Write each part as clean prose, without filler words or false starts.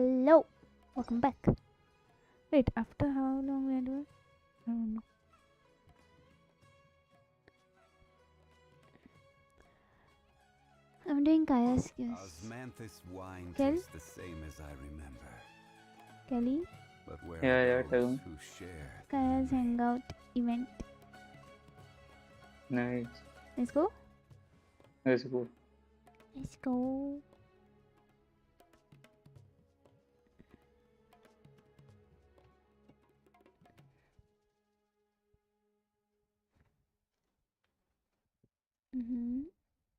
Hello, welcome back. Wait, after how long we are doing? I don't know. I'm doing Kaya's skills. Osmanthus wine Kel? tastes the same as I remember. Kelly, But where Yeah, are tell those me. who share? Kaya's Hangout event. Nice. Let's go. Let's go. Let's go.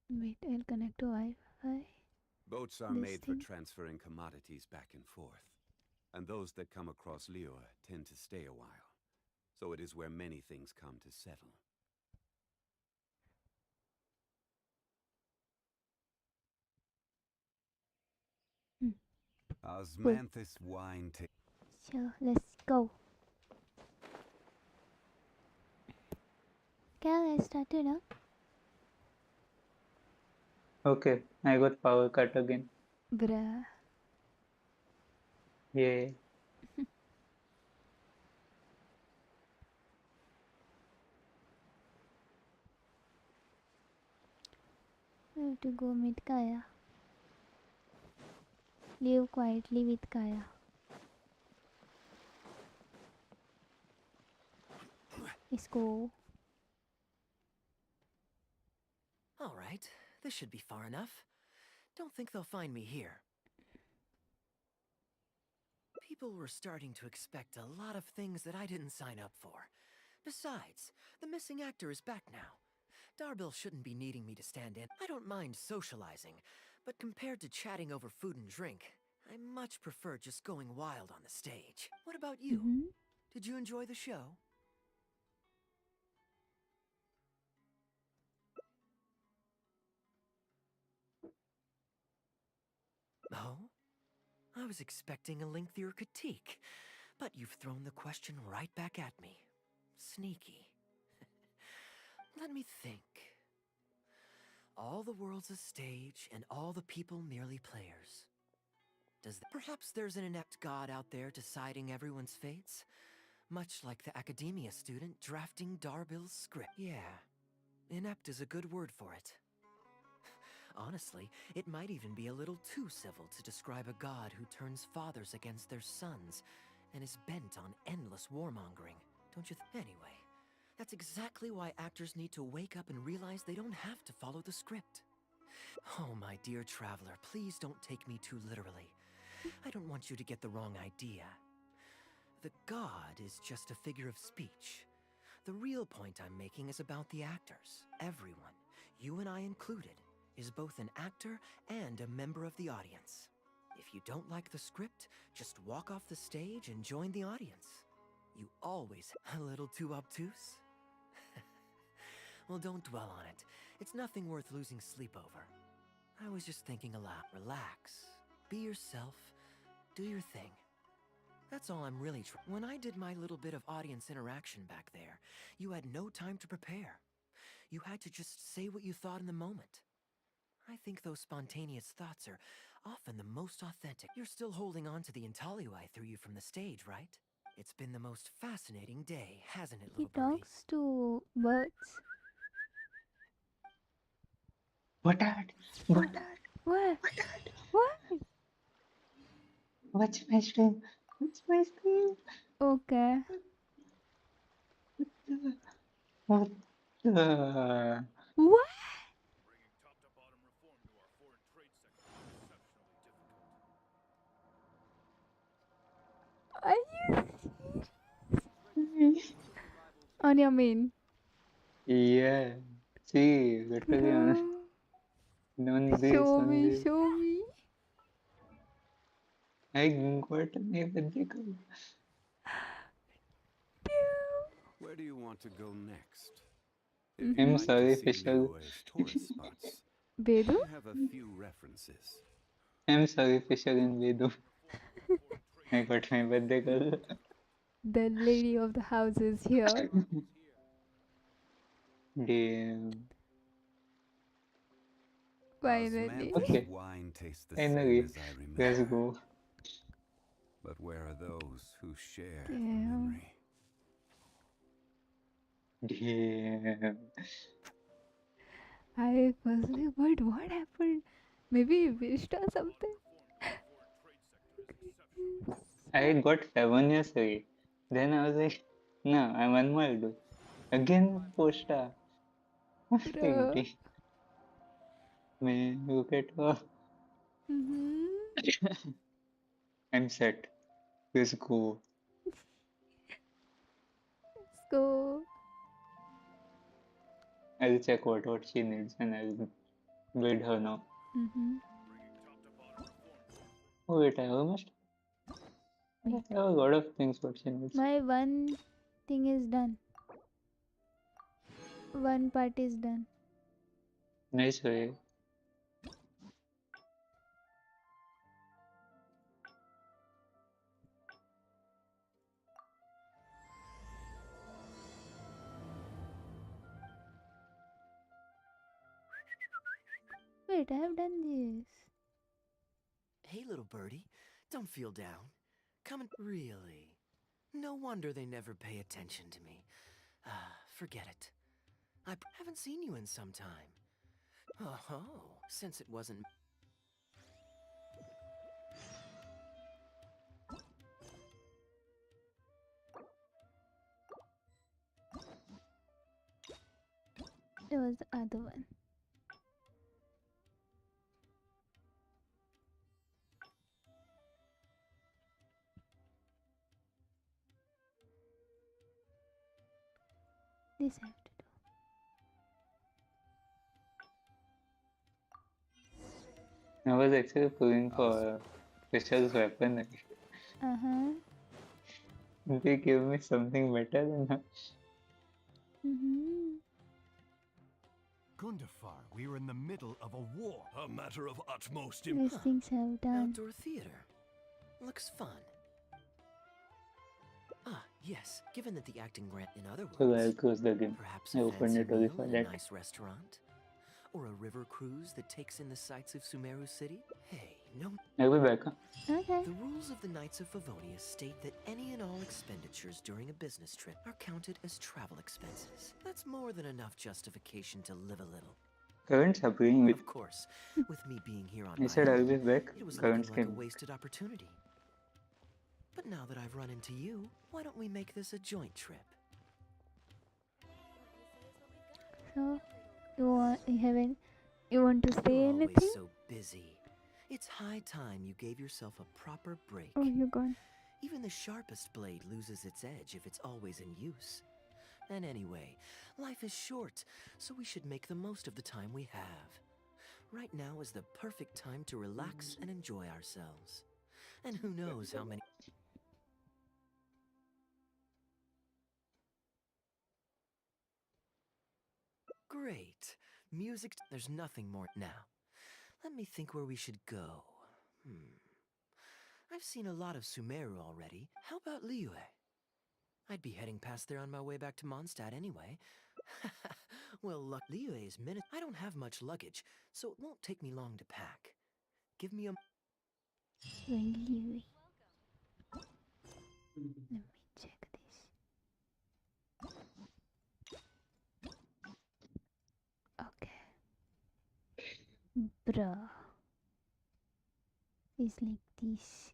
Wait, I'll connect to Wi-Fi. Boats are This made thing. for transferring commodities back and forth, and those that come across Liyue tend to stay a while. So it is where many things come to settle. Osmanthus wine So let's go. Okay, let's start it up. Okay, I got power cut again. Bruh. Yeah. I have to go meet Kaya. Live quietly with Kaya. Let's go. All right, this should be far enough. Don't think they'll find me here. People were starting to expect a lot of things that I didn't sign up for. Besides, the missing actor is back now. Darbil shouldn't be needing me to stand in. I don't mind socializing, but compared to chatting over food and drink, I much prefer just going wild on the stage. What about you? Did you enjoy the show? Oh? I was expecting a lengthier critique, but you've thrown the question right back at me. Sneaky. Let me think. All the world's a stage, and all the people merely players. Perhaps there's an inept god out there deciding everyone's fates? Much like the academia student drafting Darbil's script. Yeah, inept is a good word for it. Honestly, it might even be a little too civil to describe a god who turns fathers against their sons and is bent on endless warmongering, don't you anyway, that's exactly why actors need to wake up and realize they don't have to follow the script. Oh, my dear traveler, please don't take me too literally. I don't want you to get the wrong idea. The god is just a figure of speech. The real point I'm making is about the actors. Everyone, you and I included, is both an actor and a member of the audience. If you don't like the script, just walk off the stage and join the audience. You always a little too obtuse? Well, don't dwell on it. It's nothing worth losing sleep over. I was just thinking aloud. Relax. Be yourself. Do your thing. That's all I'm really trying. When I did my little bit of audience interaction back there, you had no time to prepare. You had to just say what you thought in the moment. I think those spontaneous thoughts are often the most authentic. You're still holding on to the intaglio I threw you from the stage, right? It's been the most fascinating day, hasn't it, He little birdie? talks to birds. What that? What that? What? What that? What? Watch my stream. Watch my stream. Okay. What the? What? Are you on your main? Yeah. See, better than Bro. on this, Show on me, this. show me. I got me with Where do you want to go next? If Mm-hmm. you'd I'm like to sorry, see Fishal. Liyue's tourist spots, Bedu? I have a few references. I'm sorry, Fishal and Vedu. I got my birthday girl. The lady of the house is here. Damn. Finally. Osmanthus Okay. wine tastes the same Finally, as I let's remember. go. But where are those who share the Damn. memory? Damn. I was like, but what happened? Maybe he wished or something? I got 7 years away. Then I was like, no, I'm unmarried. Again, posta. Like, Bro. man, look at her. Mm-hmm. I'm set. Let's go. Let's go. I'll check what she needs and I'll bid her now. Mm-hmm. Oh wait, I almost I Wait. have a lot of things what she needs. My one thing is done. One part is done. Nice way. Wait, I have done this. Hey, little birdie, don't feel down. Come and really. No wonder they never pay attention to me. Forget it. I haven't seen you in some time. Oh, since it wasn't. It was the other one. This I have to do. I was actually pulling for Fisher's weapon. Uh-huh. They give me something better than her. Mm-hmm. Gundafar, we are in the middle of a war. A matter of utmost These things I have done. Outdoor theater. Looks fun. Ah, yes. Given that the acting grant, in other So I'll words, close the game. perhaps I a opened fancy it only meal for in a that. nice restaurant? Or a river cruise that takes in the sights of Sumeru City? Hey, no. I'll be back. Huh? Okay. The rules of the Knights of Favonius state that any and all expenditures during a business trip are counted as travel expenses. That's more than enough justification to live a little. Currents are playing with. Of course, with me being here on I my said I'll own, be back. it was Currents looking like a came. wasted opportunity. But now that I've run into you, why don't we make this a joint trip? So, you want to say You're anything? always so busy. It's high time you gave yourself a proper break. Oh, you're gone. Even the sharpest blade loses its edge if it's always in use. And anyway, life is short, so we should make the most of the time we have. Right now is the perfect time to relax and enjoy ourselves. And who knows how many... Great. Music... There's nothing more now. Let me think where we should go. I've seen a lot of Sumeru already. How about Liyue? I'd be heading past there on my way back to Mondstadt anyway. Well, look, Liyue is minute. I don't have much luggage, so it won't take me long to pack. Give me a... Really? Let me check this. Okay. Bruh. It's like this.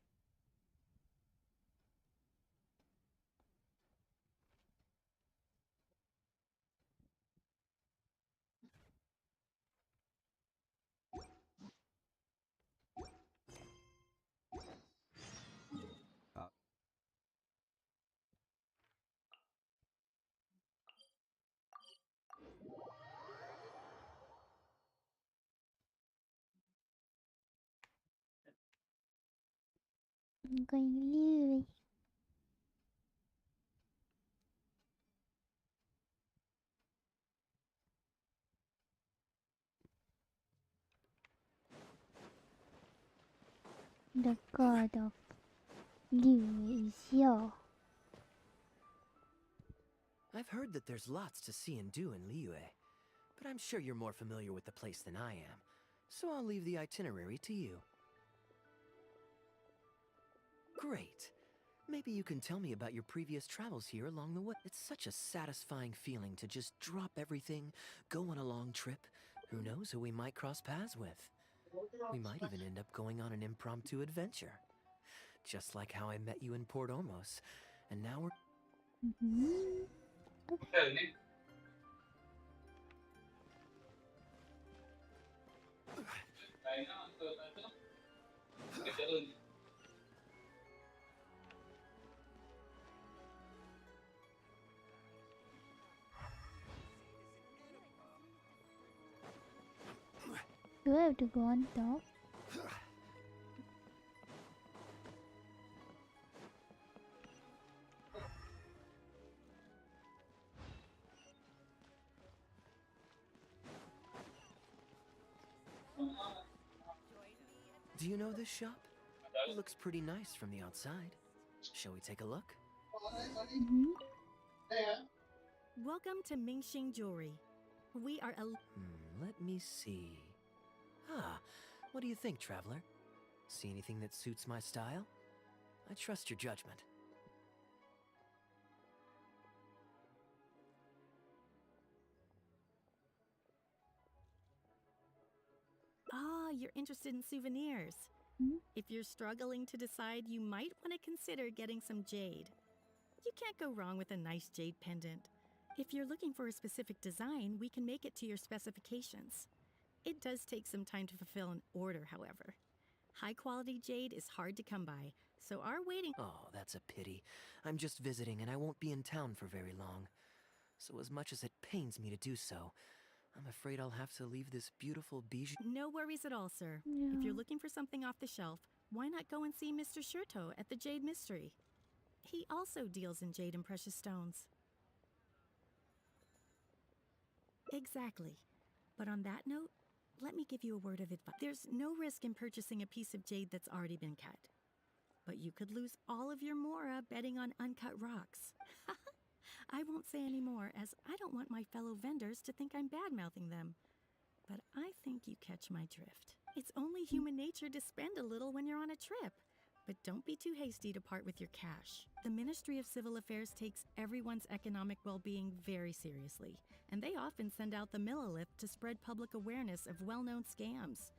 I'm going to leave. The god of Liu is here. I've heard that there's lots to see and do in Liyue, but I'm sure you're more familiar with the place than I am, so I'll leave the itinerary to you. Great. Maybe you can tell me about your previous travels here along the way. It's such a satisfying feeling to just drop everything, go on a long trip. Who knows who we might cross paths with? We might even end up going on an impromptu adventure. Just like how I met you in Port Ormos. And now we're... Mm-hmm. Do I have to go on top? Do you know this shop? It looks pretty nice from the outside. Shall we take a look? Mm-hmm. Welcome to Mingxing Jewelry. We are a... Let me see. Ah, what do you think, traveler? See anything that suits my style? I trust your judgment. Ah, you're interested in souvenirs. Hmm? If you're struggling to decide, you might want to consider getting some jade. You can't go wrong with a nice jade pendant. If you're looking for a specific design, we can make it to your specifications. It does take some time to fulfill an order, however. High-quality jade is hard to come by, so our waiting... Oh, that's a pity. I'm just visiting and I won't be in town for very long. So as much as it pains me to do so, I'm afraid I'll have to leave this beautiful bijou... No worries at all, sir. Yeah. If you're looking for something off the shelf, why not go and see Mr. Shurto at the Jade Mystery? He also deals in jade and precious stones. Exactly. But on that note, let me give you a word of advice. There's no risk in purchasing a piece of jade that's already been cut. But you could lose all of your mora betting on uncut rocks. I won't say any more, as I don't want my fellow vendors to think I'm bad-mouthing them. But I think you catch my drift. It's only human nature to spend a little when you're on a trip. But don't be too hasty to part with your cash. The Ministry of Civil Affairs takes everyone's economic well-being very seriously, and they often send out the Millilith to spread public awareness of well-known scams.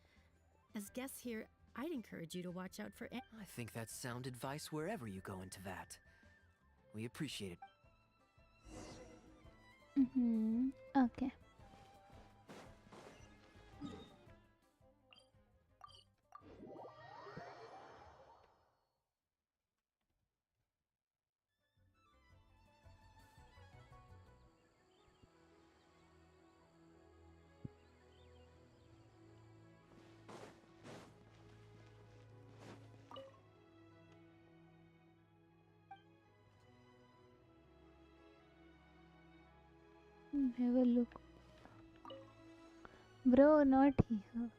As guests here, I'd encourage you to watch out for... I think that's sound advice wherever you go into that. We appreciate it. Mm-hmm. Okay. Have a look. Bro, not here.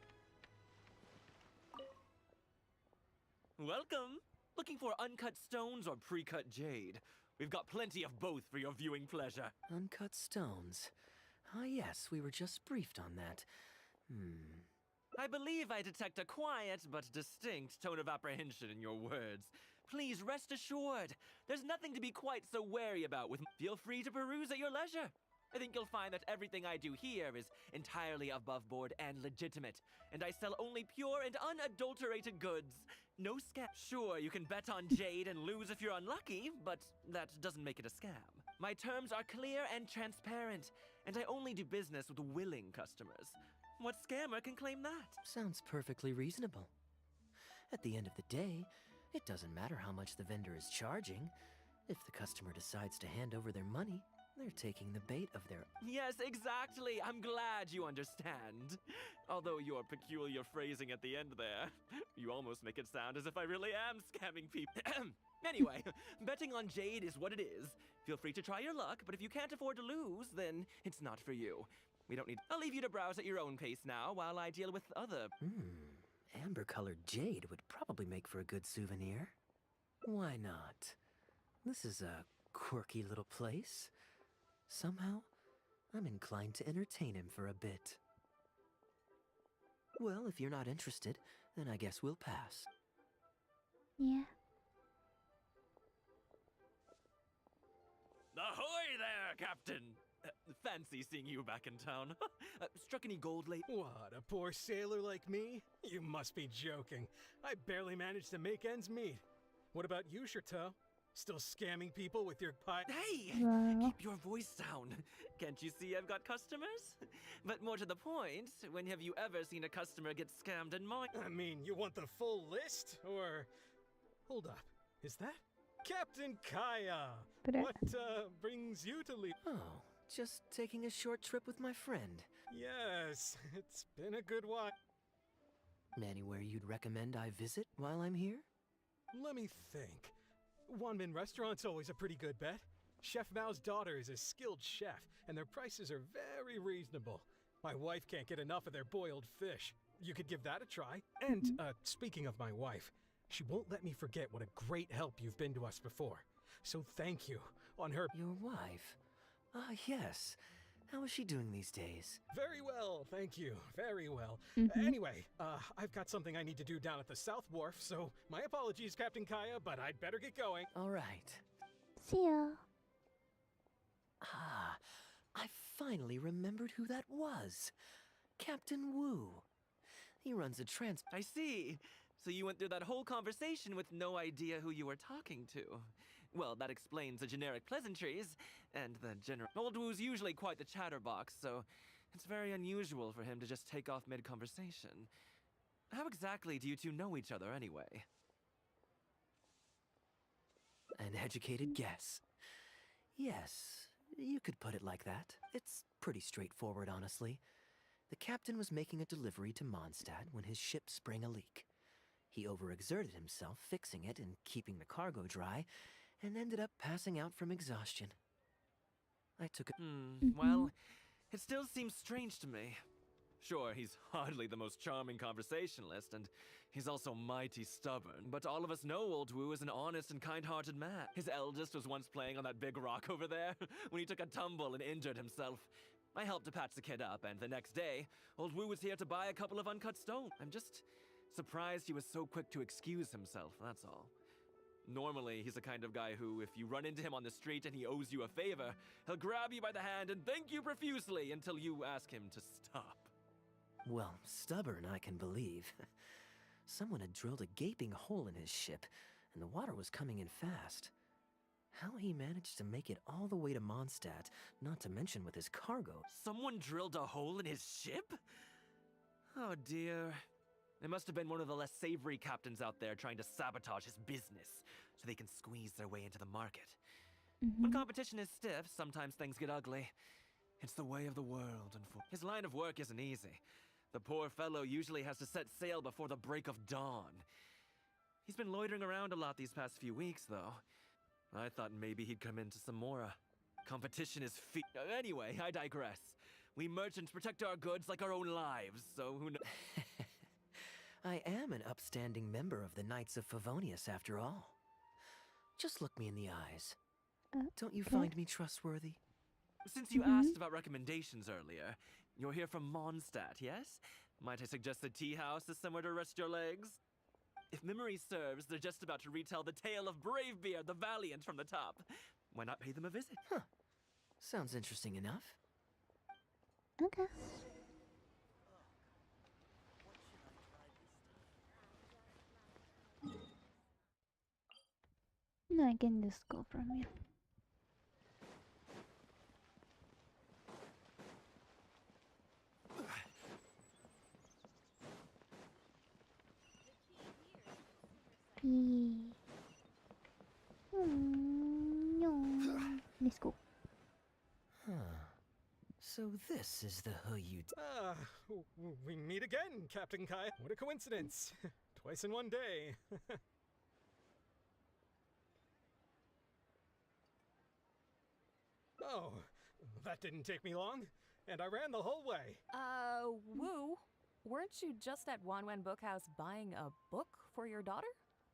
Welcome! Looking for uncut stones or pre-cut jade? We've got plenty of both for your viewing pleasure. Uncut stones. Ah, yes, we were just briefed on that. I believe I detect a quiet but distinct tone of apprehension in your words. Please rest assured, there's nothing to be quite so wary about with... Feel free to peruse at your leisure. I think you'll find that everything I do here is entirely above board and legitimate, and I sell only pure and unadulterated goods. No scam. Sure, you can bet on jade and lose if you're unlucky, but that doesn't make it a scam. My terms are clear and transparent, and I only do business with willing customers. What scammer can claim that? Sounds perfectly reasonable. At the end of the day, it doesn't matter how much the vendor is charging. If the customer decides to hand over their money, they're taking the bait of their... Yes, exactly. I'm glad you understand. Although your peculiar phrasing at the end there, you almost make it sound as if I really am scamming people. Anyway, betting on jade is what it is. Feel free to try your luck, but if you can't afford to lose, then it's not for you. We don't need... I'll leave you to browse at your own pace now while I deal with other... Amber-colored jade would probably make for a good souvenir. Why not? This is a quirky little place. Somehow, I'm inclined to entertain him for a bit. Well, if you're not interested, then I guess we'll pass. Yeah. Ahoy there, Captain! Fancy seeing you back in town. Struck any gold late? What, a poor sailor like me? You must be joking. I barely managed to make ends meet. What about you, Chateau? Still scamming people with your pie? Hey! Wow. Keep your voice down. Can't you see I've got customers? But more to the point, when have you ever seen a customer get scammed in my... I mean, you want the full list? Or... Hold up. Is that Captain Kaeya? But, What, brings you to leave? Oh, just taking a short trip with my friend. Yes, it's been a good while. Anywhere you'd recommend I visit while I'm here? Let me think. Wanmin Restaurant's always a pretty good bet. Chef Mao's daughter is a skilled chef, and their prices are very reasonable. My wife can't get enough of their boiled fish. You could give that a try. And, speaking of my wife, she won't let me forget what a great help you've been to us before. So thank you, on her— Your wife? Ah, yes. How is she doing these days? Very well, thank you. Very well. Mhm. Anyway, I've got something I need to do down at the South Wharf, so my apologies, Captain Kaeya, but I'd better get going. All right. See ya. Ah, I finally remembered who that was. Captain Wu. He runs a I see. So you went through that whole conversation with no idea who you were talking to. Well, that explains the generic pleasantries, and the general... Old Wu's usually quite the chatterbox, so it's very unusual for him to just take off mid-conversation. How exactly do you two know each other, anyway? An educated guess. Yes, you could put it like that. It's pretty straightforward, honestly. The captain was making a delivery to Mondstadt when his ship sprang a leak. He overexerted himself fixing it and keeping the cargo dry, and ended up passing out from exhaustion. I took a— Well, it still seems strange to me. Sure, he's hardly the most charming conversationalist, and he's also mighty stubborn. But all of us know Old Wu is an honest and kind-hearted man. His eldest was once playing on that big rock over there, when he took a tumble and injured himself. I helped to patch the kid up, and the next day, Old Wu was here to buy a couple of uncut stones. I'm just surprised he was so quick to excuse himself, that's all. Normally, he's the kind of guy who, if you run into him on the street and he owes you a favor, he'll grab you by the hand and thank you profusely until you ask him to stop. Well, stubborn, I can believe. Someone had drilled a gaping hole in his ship, and the water was coming in fast. How he managed to make it all the way to Mondstadt, not to mention with his cargo. Someone drilled a hole in his ship? Oh dear. It must have been one of the less savory captains out there trying to sabotage his business, so they can squeeze their way into the market. When competition is stiff, sometimes things get ugly. It's the way of the world, and his line of work isn't easy. The poor fellow usually has to set sail before the break of dawn. He's been loitering around a lot these past few weeks, though. I thought maybe he'd come into some more. Competition is Anyway, I digress. We merchants protect our goods like our own lives, so who knows? I am an upstanding member of the Knights of Favonius, after all. Just look me in the eyes. Don't you find me trustworthy? Since you asked about recommendations earlier, you're here from Mondstadt, yes? Might I suggest the tea house is somewhere to rest your legs? If memory serves, they're just about to retell the tale of Bravebeard the Valiant from the top. Why not pay them a visit? Huh. Sounds interesting enough. Okay. No, I can just go from here. Let's go. Huh. So this is the who you... We meet again, Captain Kaeya. What a coincidence. Twice in one day. Oh, that didn't take me long. And I ran the whole way. Wu, weren't you just at Wanwen Bookhouse buying a book for your daughter?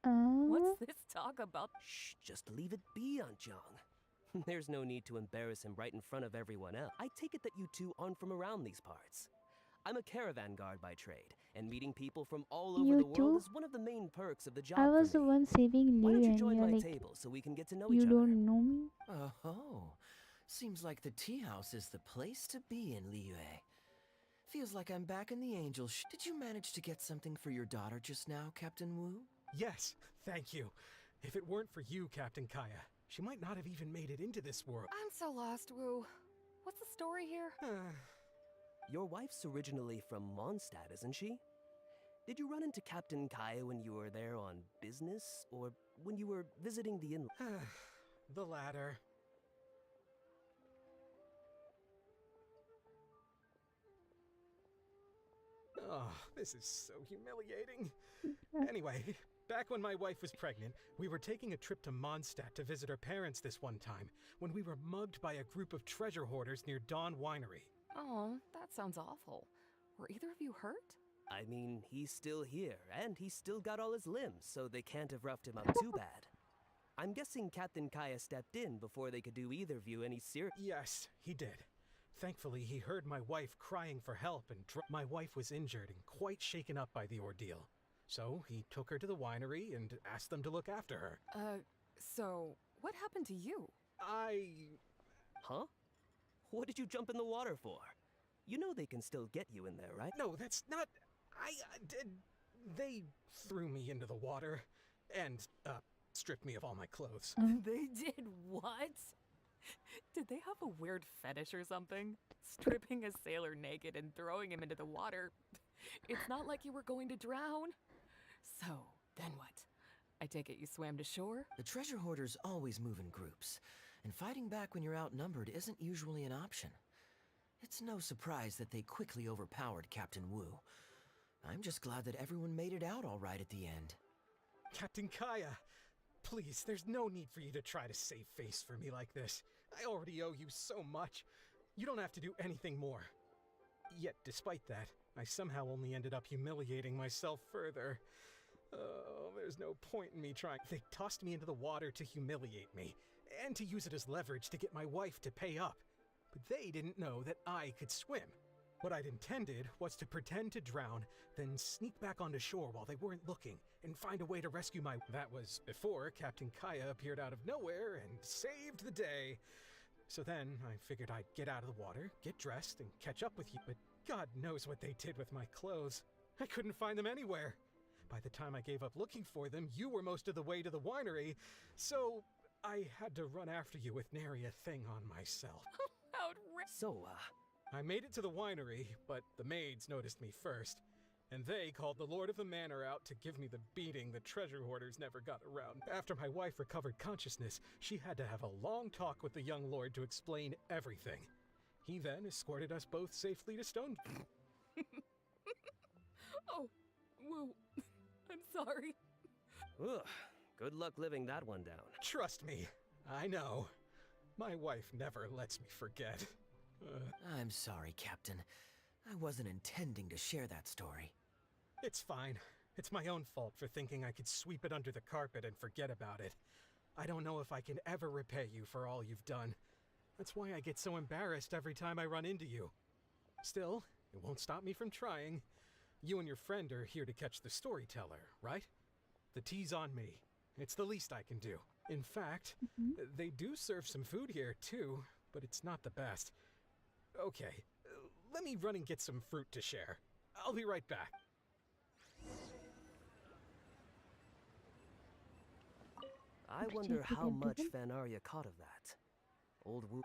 What's this talk about? Shh, just leave it be, Aunt Jong. There's no need to embarrass him right in front of everyone else. I take it that you two aren't from around these parts. I'm a caravan guard by trade, and And meeting people from all over You the world too? is one of the main perks of the job I for was the me. one saving Why Liu don't you and join you're my like, table so we can get to know you each other? don't know me? Oh, seems like the tea house is the place to be in Liyue. Feels like I'm back in the angel Did you manage to get something for your daughter just now, Captain Wu? Yes, thank you. If it weren't for you, Captain Kaeya, she might not have even made it into this world. I'm so lost, Wu. What's the story here? Your wife's originally from Mondstadt, isn't she? Did you run into Captain Kaeya when you were there on business, or when you were visiting the inn? The latter. Oh, this is so humiliating. Anyway, back when my wife was pregnant, we were taking a trip to Mondstadt to visit her parents this one time, when we were mugged by a group of treasure hoarders near Dawn Winery. Oh, that sounds awful. Were either of you hurt? I mean, he's still here, and he's still got all his limbs, so they can't have roughed him up too bad. I'm guessing Captain Kaeya stepped in before they could do either of you any serious— Yes, he did. Thankfully, he heard my wife crying for help, and my wife was injured and quite shaken up by the ordeal. So he took her to the winery and asked them to look after her. So what happened to you? Huh? What did you jump in the water for? You know they can still get you in there, right? No, that's not... They threw me into the water and, stripped me of all my clothes. They did what? Did they have a weird fetish or something? Stripping a sailor naked and throwing him into the water. It's not like you were going to drown. So, then what? I take it you swam to shore? The treasure hoarders always move in groups, and fighting back when you're outnumbered isn't usually an option. It's no surprise that they quickly overpowered Captain Wu. I'm just glad that everyone made it out all right at the end. Captain Kaeya, please, there's no need for you to try to save face for me like this. I already owe you so much. You don't have to do anything more. Yet, despite that, I somehow only ended up humiliating myself further. Oh, there's no point in me trying. They tossed me into the water to humiliate me, and to use it as leverage to get my wife to pay up. But they didn't know that I could swim. What I'd intended was to pretend to drown, then sneak back onto shore while they weren't looking, and find a way to rescue my— That was before Captain Kaeya appeared out of nowhere and saved the day. So then, I figured I'd get out of the water, get dressed, and catch up with you, but God knows what they did with my clothes. I couldn't find them anywhere. By the time I gave up looking for them, you were most of the way to the winery, so I had to run after you with nary a thing on myself. So, I made it to the winery, but the maids noticed me first, and they called the Lord of the Manor out to give me the beating the treasure hoarders never got around. After my wife recovered consciousness, she had to have a long talk with the young lord to explain everything. He then escorted us both safely to Stone... Oh, Wu, I'm sorry. ugh, good luck living that one down. Trust me, I know. My wife never lets me forget. I'm sorry, Captain. I wasn't intending to share that story. It's fine. It's my own fault for thinking I could sweep it under the carpet and forget about it. I don't know if I can ever repay you for all you've done. That's why I get so embarrassed every time I run into you. Still, it won't stop me from trying. You and your friend are here to catch the storyteller, right? The tea's on me. It's the least I can do. In fact, they do serve some food here, too, but it's not the best. Okay, let me run and get some fruit to share. I'll be right back. I wonder how much Fanaria caught of that. Old Wu...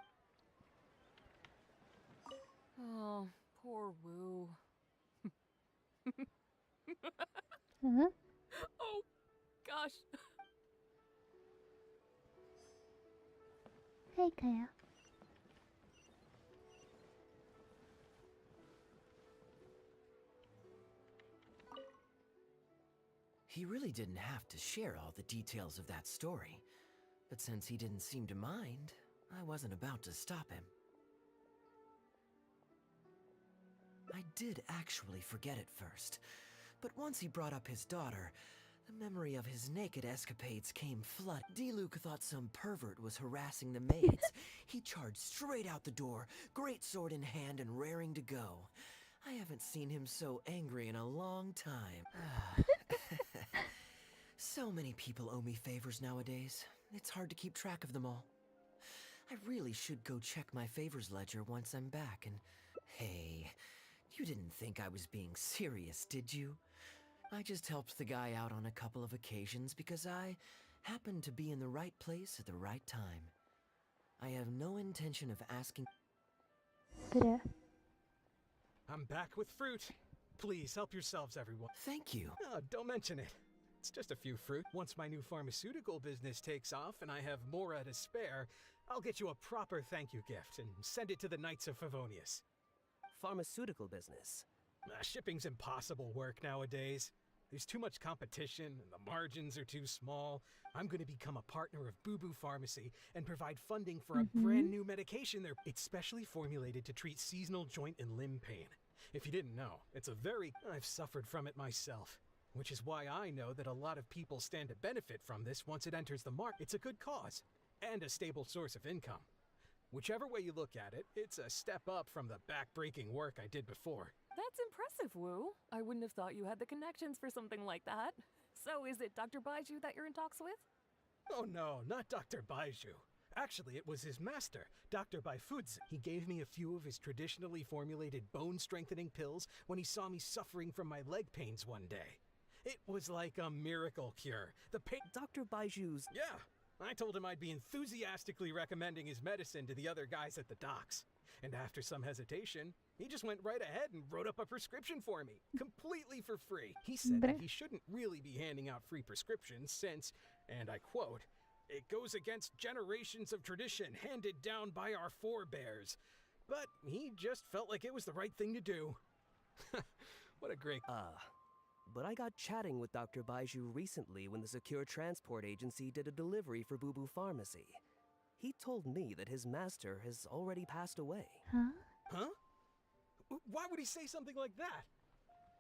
Oh, poor Wu. Huh? Oh, gosh. Hey, Kaeya. He really didn't have to share all the details of that story, but since he didn't seem to mind, I wasn't about to stop him. I did actually forget at first, but once he brought up his daughter, the memory of his naked escapades came flood. D-Luke thought some pervert was harassing the maids. He charged straight out the door, great sword in hand and raring to go. I haven't seen him so angry in a long time. So many people owe me favors nowadays. It's hard to keep track of them all. I really should go check my favors ledger once I'm back and... Hey, you didn't think I was being serious, did you? I just helped the guy out on a couple of occasions because I happened to be in the right place at the right time. I have no intention of asking... 그래. I'm back with fruit. Please help yourselves, everyone. Thank you. Oh, don't mention it. It's just a few fruit. Once my new pharmaceutical business takes off and I have more to spare, I'll get you a proper thank you gift and send it to the Knights of Favonius. Pharmaceutical business. Shipping's impossible work nowadays. There's too much competition and the margins are too small. I'm going to become a partner of Boo Boo Pharmacy and provide funding for a brand new medication there. It's specially formulated to treat seasonal joint and limb pain. If you didn't know, I've suffered from it myself. Which is why I know that a lot of people stand to benefit from this once it enters the market. It's a good cause and a stable source of income. Whichever way you look at it, it's a step up from the back-breaking work I did before. That's impressive, Wu. I wouldn't have thought you had the connections for something like that. So is it Dr. Baiju that you're in talks with? Oh no, not Dr. Baiju. Actually, it was his master, Dr. Baifudzi. He gave me a few of his traditionally formulated bone-strengthening pills when he saw me suffering from my leg pains one day. It was like a miracle cure. The pain... Dr. Baiju's... Yeah, I told him I'd be enthusiastically recommending his medicine to the other guys at the docks. And after some hesitation, he just went right ahead and wrote up a prescription for me, completely for free. He said that he shouldn't really be handing out free prescriptions since, and I quote, "It goes against generations of tradition handed down by our forebears." But he just felt like it was the right thing to do. What a great... But I got chatting with Dr. Baiju recently when the Secure Transport Agency did a delivery for Boo Boo Pharmacy. He told me that his master has already passed away. Huh? Huh? Why would he say something like that?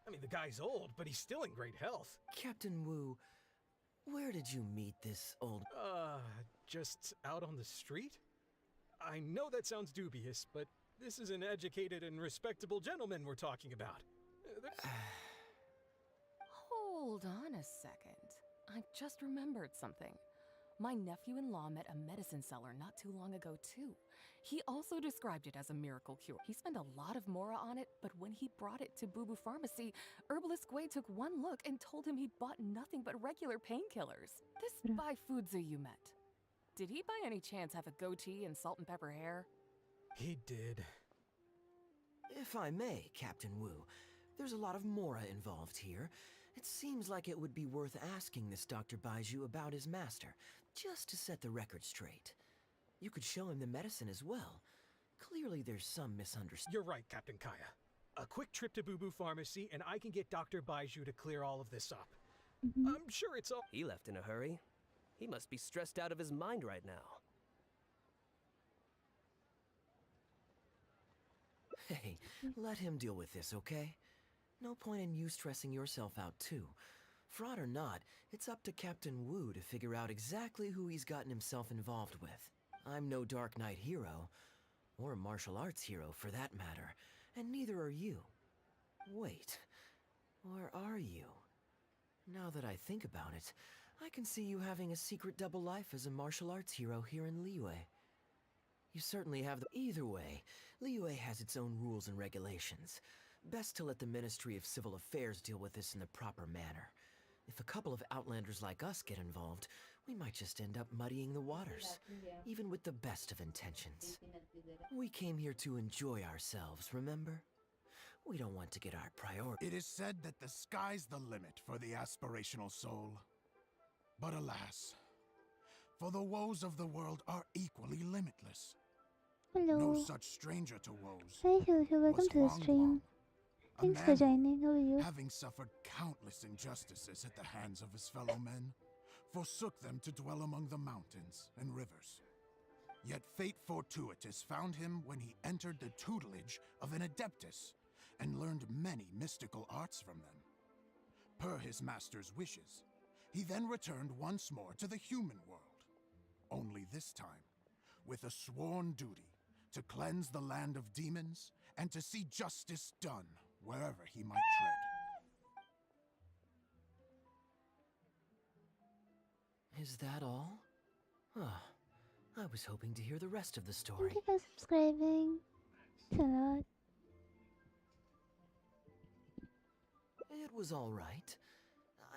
I mean, the guy's old, but he's still in great health. Captain Wu, where did you meet this old... Just out on the street? I know that sounds dubious, but this is an educated and respectable gentleman we're talking about. Hold on a second. I just remembered something. My nephew-in-law met a medicine seller not too long ago, too. He also described it as a miracle cure. He spent a lot of mora on it, but when he brought it to Boo Boo Pharmacy, Herbalist Gui took one look and told him he bought nothing but regular painkillers. This Baifudzi you met, did he by any chance have a goatee and salt and pepper hair? He did. If I may, Captain Wu, there's a lot of mora involved here. It seems like it would be worth asking this Dr. Baiju about his master, just to set the record straight. You could show him the medicine as well. Clearly there's some misunderstanding. You're right, Captain Kaeya. A quick trip to Boo Boo Pharmacy and I can get Dr. Baiju to clear all of this up. I'm sure it's all... He left in a hurry. He must be stressed out of his mind right now. Hey, let him deal with this, okay? No point in you stressing yourself out, too. Fraud or not, it's up to Captain Wu to figure out exactly who he's gotten himself involved with. I'm no Dark Knight hero, or a martial arts hero for that matter, and neither are you. Wait, or are you? Now that I think about it, I can see you having a secret double life as a martial arts hero here in Liyue. You certainly have the... Either way, Liyue has its own rules and regulations. Best to let the Ministry of Civil Affairs deal with this in the proper manner. If a couple of outlanders like us get involved, we might just end up muddying the waters, even with the best of intentions. We came here to enjoy ourselves, remember? We don't want to get our priority. It is said that the sky's the limit for the aspirational soul. But alas, for the woes of the world are equally limitless. Hello. No such stranger to woes. Hi, Shushu. Welcome to the stream. Thanks for joining. How are you? Having suffered countless injustices at the hands of his fellow men, forsook them to dwell among the mountains and rivers. Yet fate fortuitous found him when he entered the tutelage of an adeptus and learned many mystical arts from them. Per his master's wishes, he then returned once more to the human world, only this time with a sworn duty to cleanse the land of demons and to see justice done wherever he might tread. Is that all? Ah, I was hoping to hear the rest of the Thank story. you for subscribing. It's a lot. It was all right.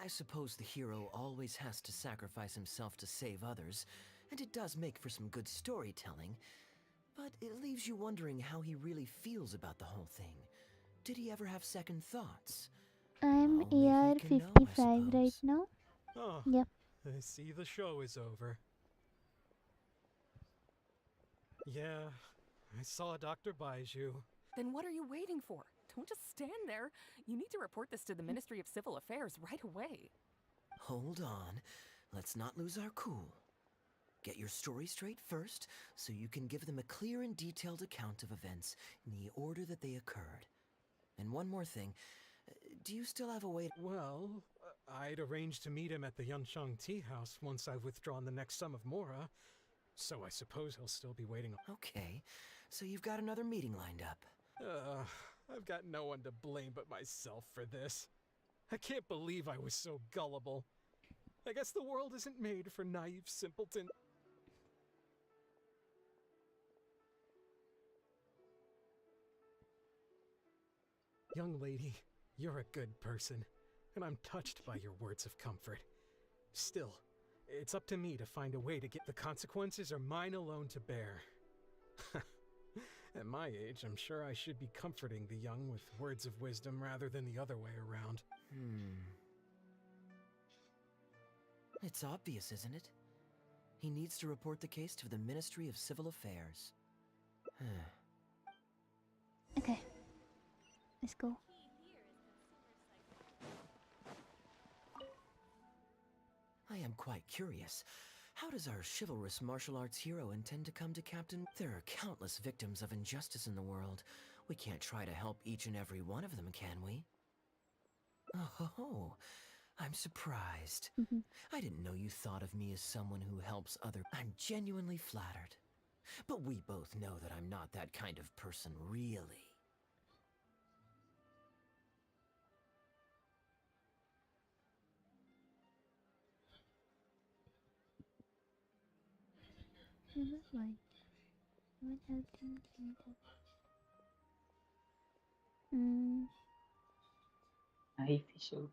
I suppose the hero always has to sacrifice himself to save others, and it does make for some good storytelling. But it leaves you wondering how he really feels about the whole thing. Did he ever have second thoughts? I'm Only AR he can know, I 55 right suppose. now. Oh, Yep. I see the show is over. Yeah, I saw Dr. Baiju. Then what are you waiting for? Don't just stand there. You need to report this to the Ministry of Civil Affairs right away. Hold on. Let's not lose our cool. Get your story straight first, so you can give them a clear and detailed account of events in the order that they occurred. And one more thing. Do you still have a way to... Well, I'd arranged to meet him at the Yunchang Tea House once I've withdrawn the next sum of Mora, so I suppose he'll still be waiting. Okay, so you've got another meeting lined up. I've got no one to blame but myself for this. I can't believe I was so gullible. I guess the world isn't made for naive simpleton. Young lady, you're a good person, and I'm touched by your words of comfort. Still, it's up to me to find a way to get the consequences are mine alone to bear. At my age, I'm sure I should be comforting the young with words of wisdom rather than the other way around. It's obvious, isn't it? He needs to report the case to the Ministry of Civil Affairs. Okay. Let's go. I am quite curious. How does our chivalrous martial arts hero intend to come to Captain? There are countless victims of injustice in the world. We can't try to help each and every one of them, can we? Oh, I'm surprised. I didn't know you thought of me as someone who helps others. I'm genuinely flattered. But we both know that I'm not that kind of person, really. Why? What helped him? Hi, Fisher.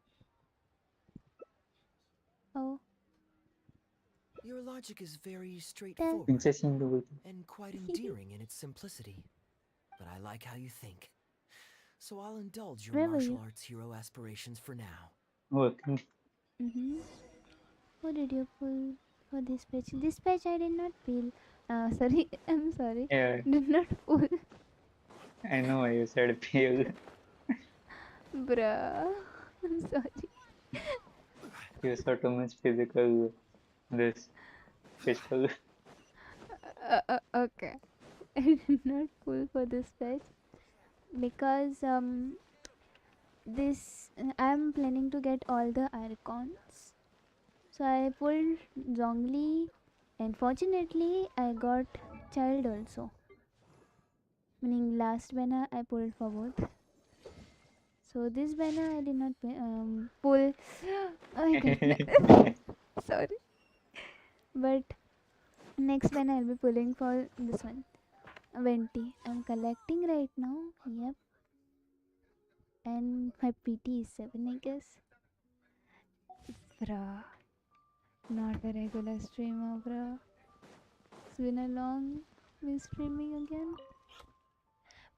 Oh, Your logic is very that. straightforward Princess Hindu. and quite endearing in its simplicity. But I like how you think. So I'll indulge your Where were martial you? arts hero aspirations for now. Working. What did you pull for this page? This page I did not pull. Sorry, I'm sorry. Yeah, Did not pull. I know why you said pale. Bruh. I'm sorry. You saw too much physical. This physical. Okay. I did not pull for this page because this I'm planning to get all the icons. So I pulled Zhongli, and fortunately I got child also. Meaning last banner I pulled for both. So this banner I did not pull. Oh my goodness. Sorry. But next banner I'll be pulling for this one. Venti. I'm collecting right now. Yep. And my PT is 7, I guess. Bruh. Not a regular streamer, bruh. It's been a long me streaming again.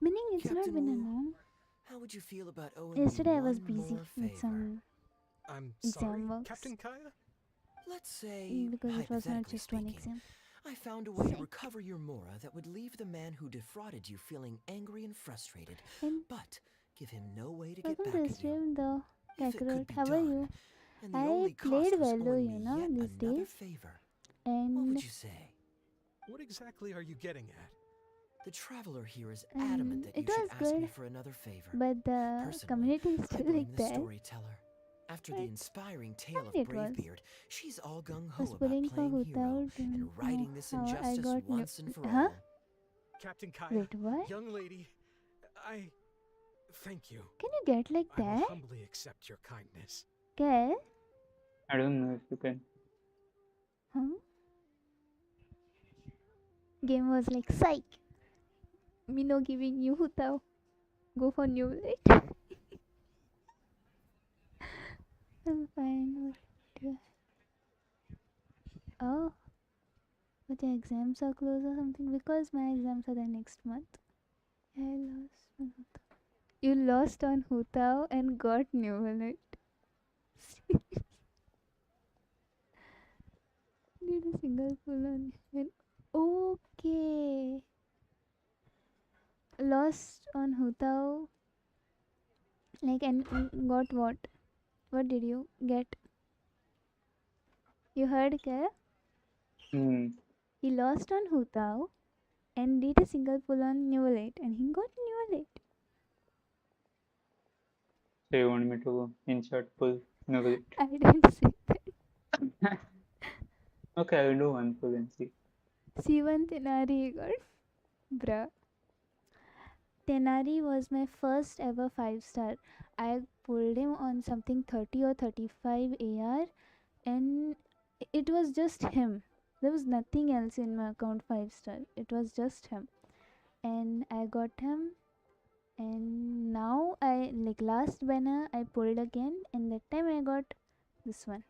Meaning it's not Captain been a Wu, long. how would you feel about owing Yesterday me I was one busy more with favor? some I'm exam sorry, works. Captain Kaeya? Let's say, Because it was not hypothetically just one speaking, exam. I found a way to Sick. recover your Mora that would leave the man who defrauded you feeling angry and frustrated, And but give him no way to get welcome back to the at you. stream though, If it could Kakarot. be How are done, you? and the I only cost played was Velo, owing you me know, yet these another days. favor, what And would you say? What exactly are you getting at? The traveler here is adamant that you it should was ask me good, for another favor. but the Personally, community is I still blame like the that. storyteller. After the But inspiring tale of it was. Bravebeard, she's all I gung-ho was about pulling for playing hero Hutout and and righting this how I injustice got once and for Huh? all. Captain Kaeya, Wait, what? young lady, Thank you. Can you get like I will that? humbly accept your kindness. Kel? I don't know if you can. Huh? Game was like, psych! Me no giving you hutao. Go for new light. I'm fine. Oh, but your exams are close or something? Because my exams are the next month. I lost my hutao. You lost on hutao and got new wallet. Did a single pull on and okay. Lost on hutao. Like and got what? What did you get? You heard, Kara? Hmm. He lost on hutao and did a single pull on Newellite and he got Newellite. So you want me to insert pull? No, wait. I didn't say that. Okay, I'll do one pull and see. C1 Tenari got. Bruh. Tenari was my first ever 5-star. I pulled him on something 30 or 35 AR and it was just him. There was nothing else in my account 5-star. It was just him. And I got him and now I like last banner I pulled again and that time I got this one.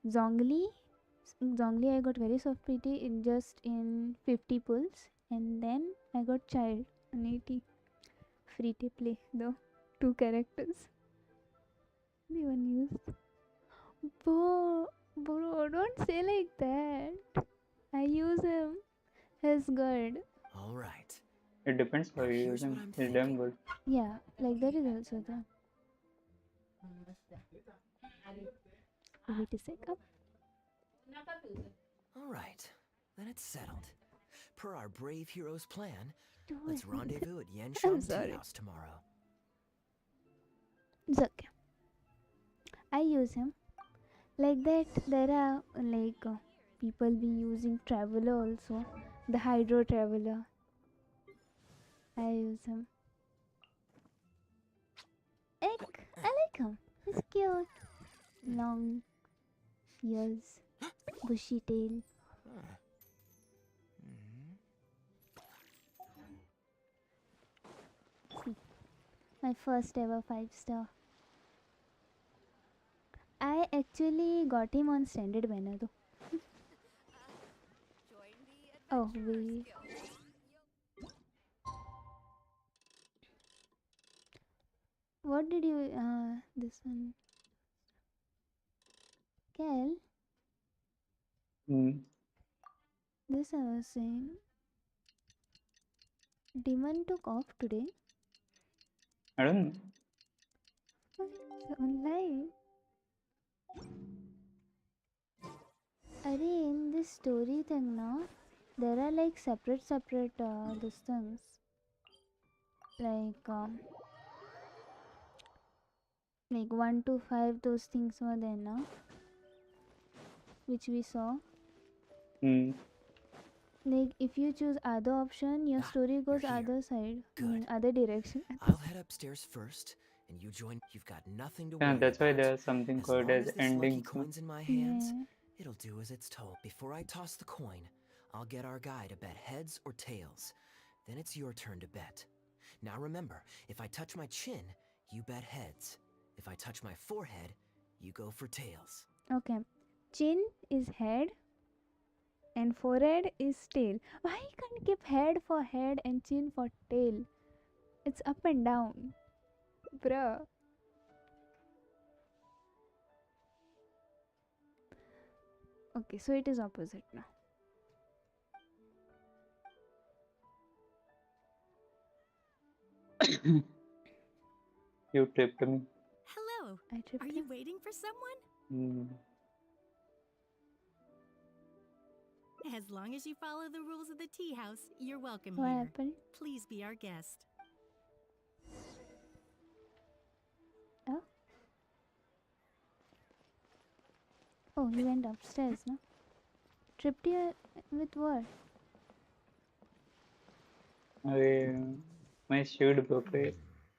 Zongli. Zongli I got very soft PT in just in 50 pulls and then I got child on 80. Free to play though. 2 characters. Anyone used? Bro, don't say like that. I use him as guard. All right. It depends how Now you here's use what him. I'm It's damn thinking. good. Yeah, like that is also there. Wait a second. All right. Then it's settled. Per our brave hero's plan, Do let's it. rendezvous at I'm Yanshan Tea sorry. House tomorrow. It's okay. I use him. Like that, there are like people be using Traveler also. The Hydro Traveler. I use him. I like him. He's cute. Long ears. Bushy tail. See. My first ever 5-star. I actually got him on standard banner though. Oh wait. What did you this one? Kel, Hmm. this I was saying. Demon took off today. I don't know. It's online. Arey, in this story thing now, there are like separate these things. Like 1 to 5 those things were there now. Which we saw. Hmm. Like if you choose other option, your story goes you're here. other side. I Good. mean other direction. I'll head upstairs first, and you join. You've got nothing to Yeah, worry that's why about. there's something As called long as as this lucky endings. No? coin's in my hands, Yeah. it'll do as it's told. Before I toss the coin, I'll get our guy to bet heads or tails. Then it's your turn to bet. Now remember, if I touch my chin, you bet heads. If I touch my forehead, you go for tails. Okay. Chin is head and forehead is tail. Why you can't keep head for head and chin for tail? It's up and down. Bruh. Okay, so it is opposite now. You tripped me. Hello. I tripped Are him. you waiting for someone? Hmm. As long as you follow the rules of the tea house, you're welcome What here. happened? Please be our guest. Oh? Oh, he went upstairs, no? Tripped you with what? My shield broke, right?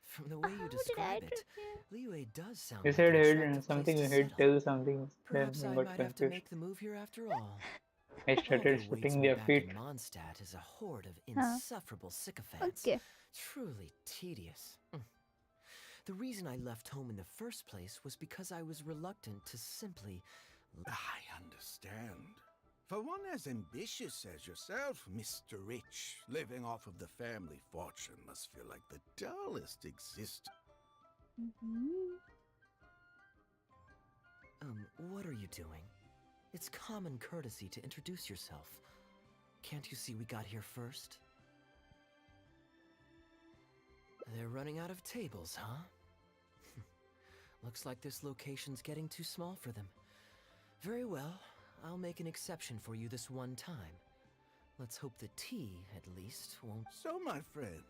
From the way you How did I describe it, trip here? Liyue does sound You like said an hid attractive place something, to you hid settle. tell something, then Perhaps I I got might have to confused. make the move here after all. I All started that awaits shooting me their back feet. in Mondstadt is a horde of Huh. insufferable sycophants. Okay. Truly tedious. The reason I left home in the first place was because I was reluctant to simply... I understand. For one as ambitious as yourself, Mr. Rich, living off of the family fortune must feel like the dullest existence. What are you doing? It's common courtesy to introduce yourself. Can't you see we got here first? They're running out of tables, huh? Looks like this location's getting too small for them. Very well, I'll make an exception for you this one time. Let's hope the tea, at least, won't... So, my friend,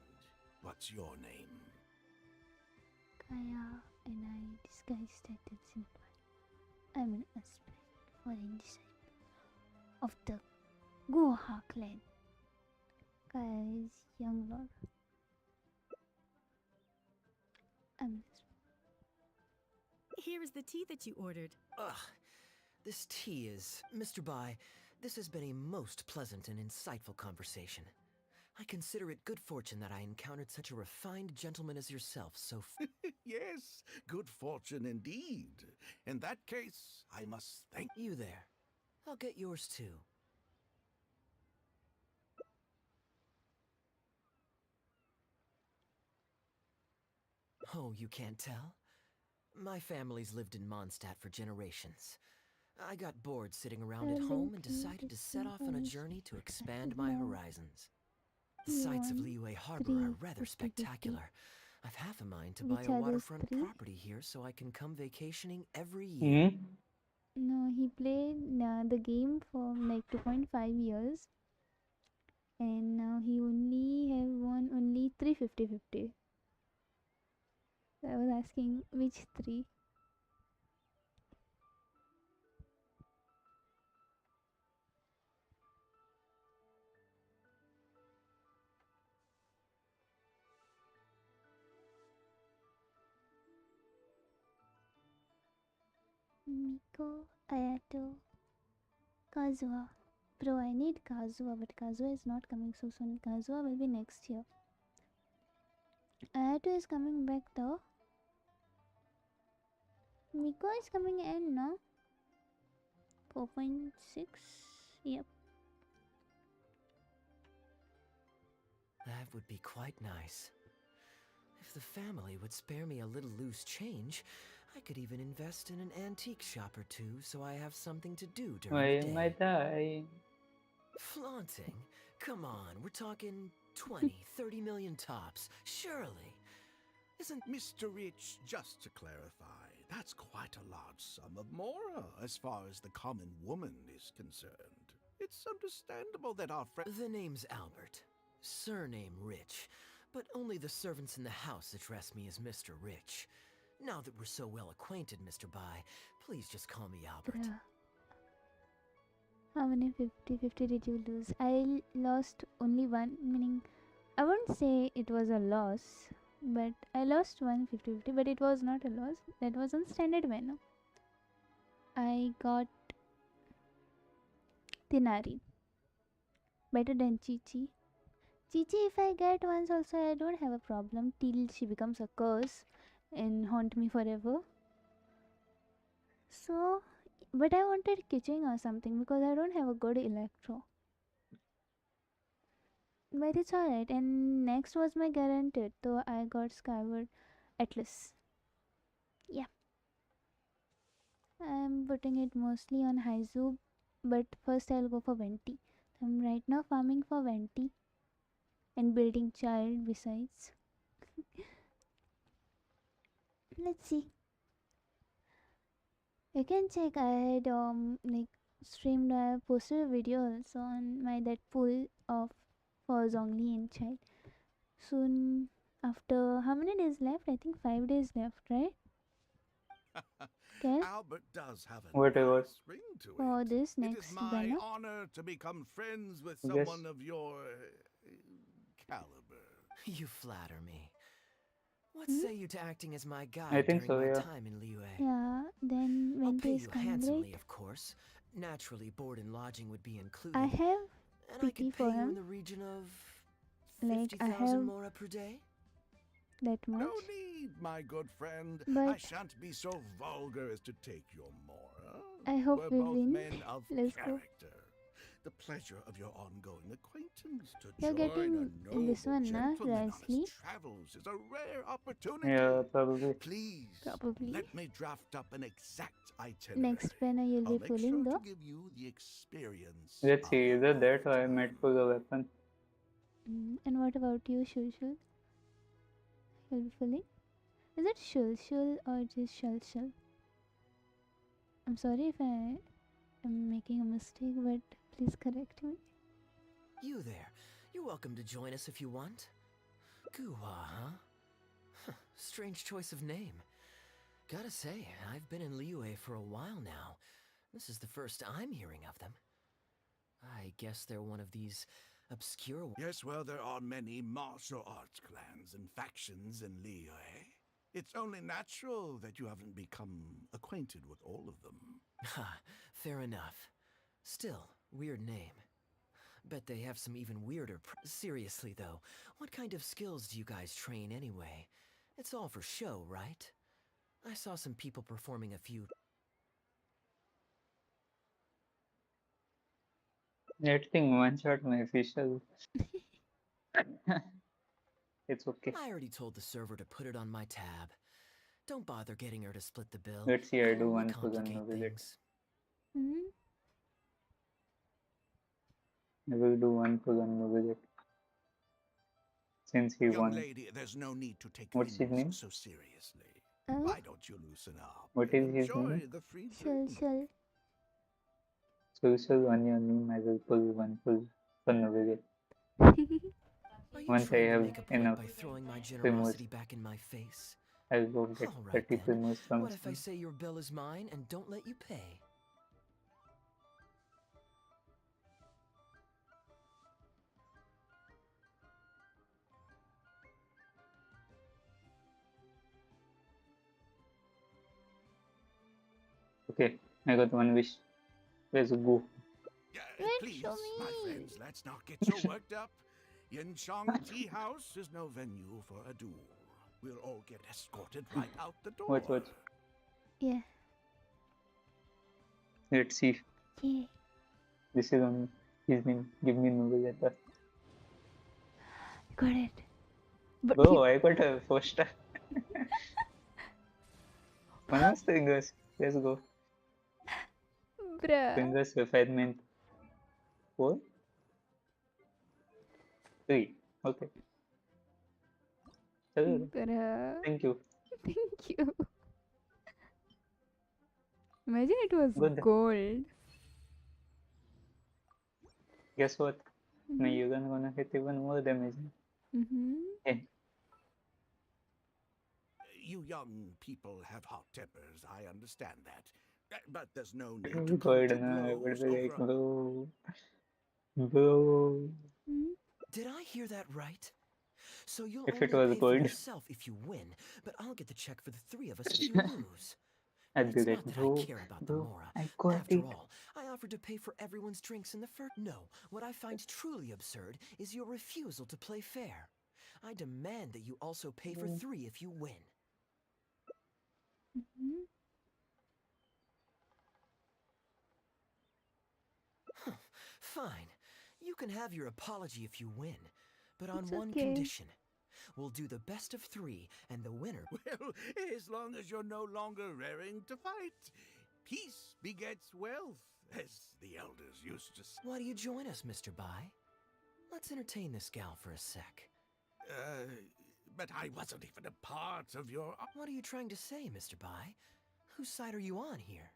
what's your name? Kaeya, and I disguised that as simple. I'm an aspirant foreign disciple of the Goha clan. Kaeya is young lord. Here is the tea that you ordered. Ugh, this tea is... Mr. Bai, this has been a most pleasant and insightful conversation. I consider it good fortune that I encountered such a refined gentleman as yourself so Yes, good fortune indeed. In that case, I must thank you there. I'll get yours too. Oh, you can't tell? My family's lived in Mondstadt for generations. I got bored sitting around at home and decided to set off on a journey to expand my horizons. The sights of Liyue Harbor are rather spectacular. I've half a mind to buy a waterfront property here so I can come vacationing every year. No, he played the game for like 2.5 years. And now he only have won only 350-50. So I was asking which 3? Miko, Ayato, Kazuha. Bro, I need Kazuha, but Kazuha is not coming so soon. Kazuha will be next year. Ayato is coming back though. Miko is coming in, no? 4.6? Yep. That would be quite nice. If the family would spare me a little loose change, I could even invest in an antique shop or two so I have something to do during the day. Flaunting? Come on, we're talking 20, 30 million tops, surely. Isn't Mr. Rich, just to clarify, that's quite a large sum of mora as far as the common woman is concerned. It's understandable that our friend... The name's Albert. Surname Rich. But only the servants in the house address me as Mr. Rich. Now that we're so well acquainted, Mr. Bai, please just call me Albert. How many 50-50 did you lose? I lost only one, meaning I wouldn't say it was a loss, but I lost one 50-50, but it was not a loss. That was on standard menu. I got Tinari. Better than Chichi. Chichi, if I get once also, I don't have a problem till she becomes a curse and haunt me forever. So, but I wanted Kitching or something because I don't have a good Electro. But it's alright. And next was my guaranteed, so I got Skyward Atlas. Yeah. I'm putting it mostly on Haizu, but first I'll go for Venti. I'm right now farming for Venti and building child besides. Let's see. You can check. I had like streamed. I posted a video also on my that pool of for Zhongli and child. Soon after, how many days left? I think 5 days left, right? Okay. Albert does have a nice ring to it. For this It next is my banner. honor to become friends with someone of your caliber. You flatter me. What Hmm? say you to acting as my I guide think during so, my yeah. time in Liyue? Yeah, then I'll when pay days you come, handsomely, right? of course. Naturally, board and lodging would be I included. have And I pity could for pay you in him. the region of Like, I 50,000 have mora per day? that No much. need, my good friend. I But shan't be so vulgar as to take your mora. I hope We're we both win. men of Let's go. character. The pleasure of your ongoing acquaintance to You're join a getting this noble one, na, gentleman on his Rashly? travels is a rare opportunity. Yeah, probably. Please, Probably. let me draft up an exact itinerary. Next banner you'll I'll be make pulling sure to though. give you the experience Let's of see, a either that or I lifetime. might pull a weapon. And what about you, Shulshul? You'll be pulling? Is it Shulshul or just Shulshul? I'm sorry if I am making a mistake, but please correct me. You there. You're welcome to join us if you want. Guwa, huh? Strange choice of name. Gotta say, I've been in Liyue for a while now. This is the first I'm hearing of them. I guess they're one of these obscure... Yes, well, there are many martial arts clans and factions in Liyue. It's only natural that you haven't become acquainted with all of them. Ha, fair enough. Still, weird name. Bet they have some even weirder seriously, though, what kind of skills do you guys train anyway? It's all for show, right? I saw some people performing a few... That thing one shot my official. It's okay. I already told the server to put it on my tab. Don't bother getting her to split the bill. Let's see, I It'll do only one pull and no complicate visit. things. Hmm? I will do one pull and no visit. Since he Young won. lady, there's no need to take What's his things name? so seriously. Uh, Why don't you loosen up What and is his enjoy name? the free drink? Shulshul. So on your name, I will pull one pull for no visit. Are you Once I trying to have make a point enough by throwing my primos, generosity back in my face? I'll go get All right 30 then. primos from What if I some. say your bill is mine and don't let you pay? Okay, I got one wish. Let's go. Wait, Please, show my me. friends, let's not get so worked up. Yinchang Tea House is no venue for a duel. We'll all get escorted right out the door. Watch. Yeah. Let's see. Yeah. This is on his name. Give me no visit. Got it. But Oh, I got a 4-star. One more fingers. Let's go. bruh. Fingers refinement. 4? 3. Okay. Chalo. Bruh. Thank you. Thank you. Imagine it was Good. gold. Guess what? My Mm-hmm. Yugan gonna hit even more damage. Mm-hmm. Hey, You young people have hot tempers, I understand that. But there's no need oh to come god, to no, I would blows be like, over... bro. Mm-hmm. Did I hear that right? So you'll If it only was pay for gold, yourself if you win, but I'll get the check for the three of us if you lose. I'd be It's like, not that I bro, care about the Mora. I got After it. all, I offered to pay for everyone's drinks in the first... No, what I find truly absurd is your refusal to play fair. I demand that you also pay for 3 if you win. Mm-hmm. Fine. You can have your apology if you win, but on It's one okay. condition. We'll do the best of 3, and the winner... Well, as long as you're no longer raring to fight. Peace begets wealth, as the elders used to say. Why do you join us, Mr. Bai? Let's entertain this gal for a sec. But I wasn't even a part of your... What are you trying to say, Mr. Bai? Whose side are you on here?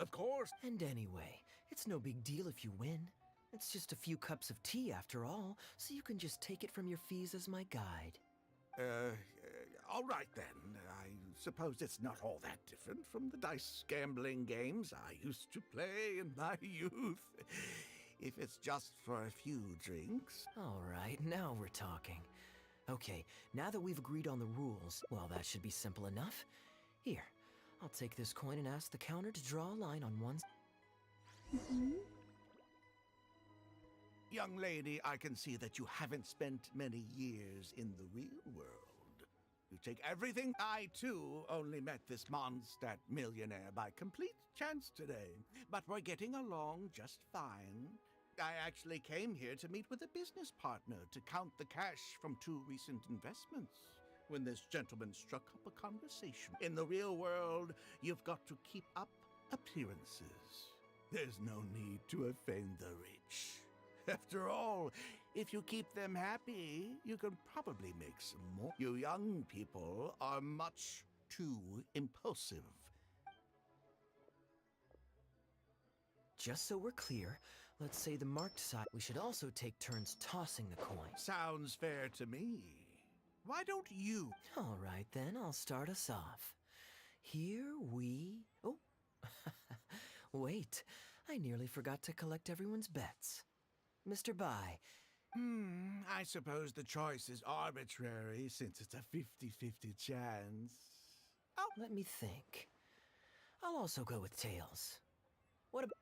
Of course. And anyway, it's no big deal if you win. It's just a few cups of tea after all, so you can just take it from your fees as my guide. All right then. I suppose it's not all that different from the dice gambling games I used to play in my youth. If it's just for a few drinks. All right, now we're talking. Okay, now that we've agreed on the rules, well, that should be simple enough. Here, I'll take this coin and ask the counter to draw a line on one. Young lady, I can see that you haven't spent many years in the real world. You take everything. I, too, only met this Mondstadt millionaire by complete chance today, but we're getting along just fine. I actually came here to meet with a business partner to count the cash from 2 recent investments when this gentleman struck up a conversation. In the real world, you've got to keep up appearances. There's no need to offend the rich. After all, if you keep them happy, you can probably make some more. You young people are much too impulsive. Just so we're clear, let's say the marked side. We should also take turns tossing the coin. Sounds fair to me. Why don't you? All right, then, I'll start us off. Here we... Oh, wait. I nearly forgot to collect everyone's bets. Mr. Bai. I suppose the choice is arbitrary since it's a 50-50 chance. Oh, let me think. I'll also go with tails. What about...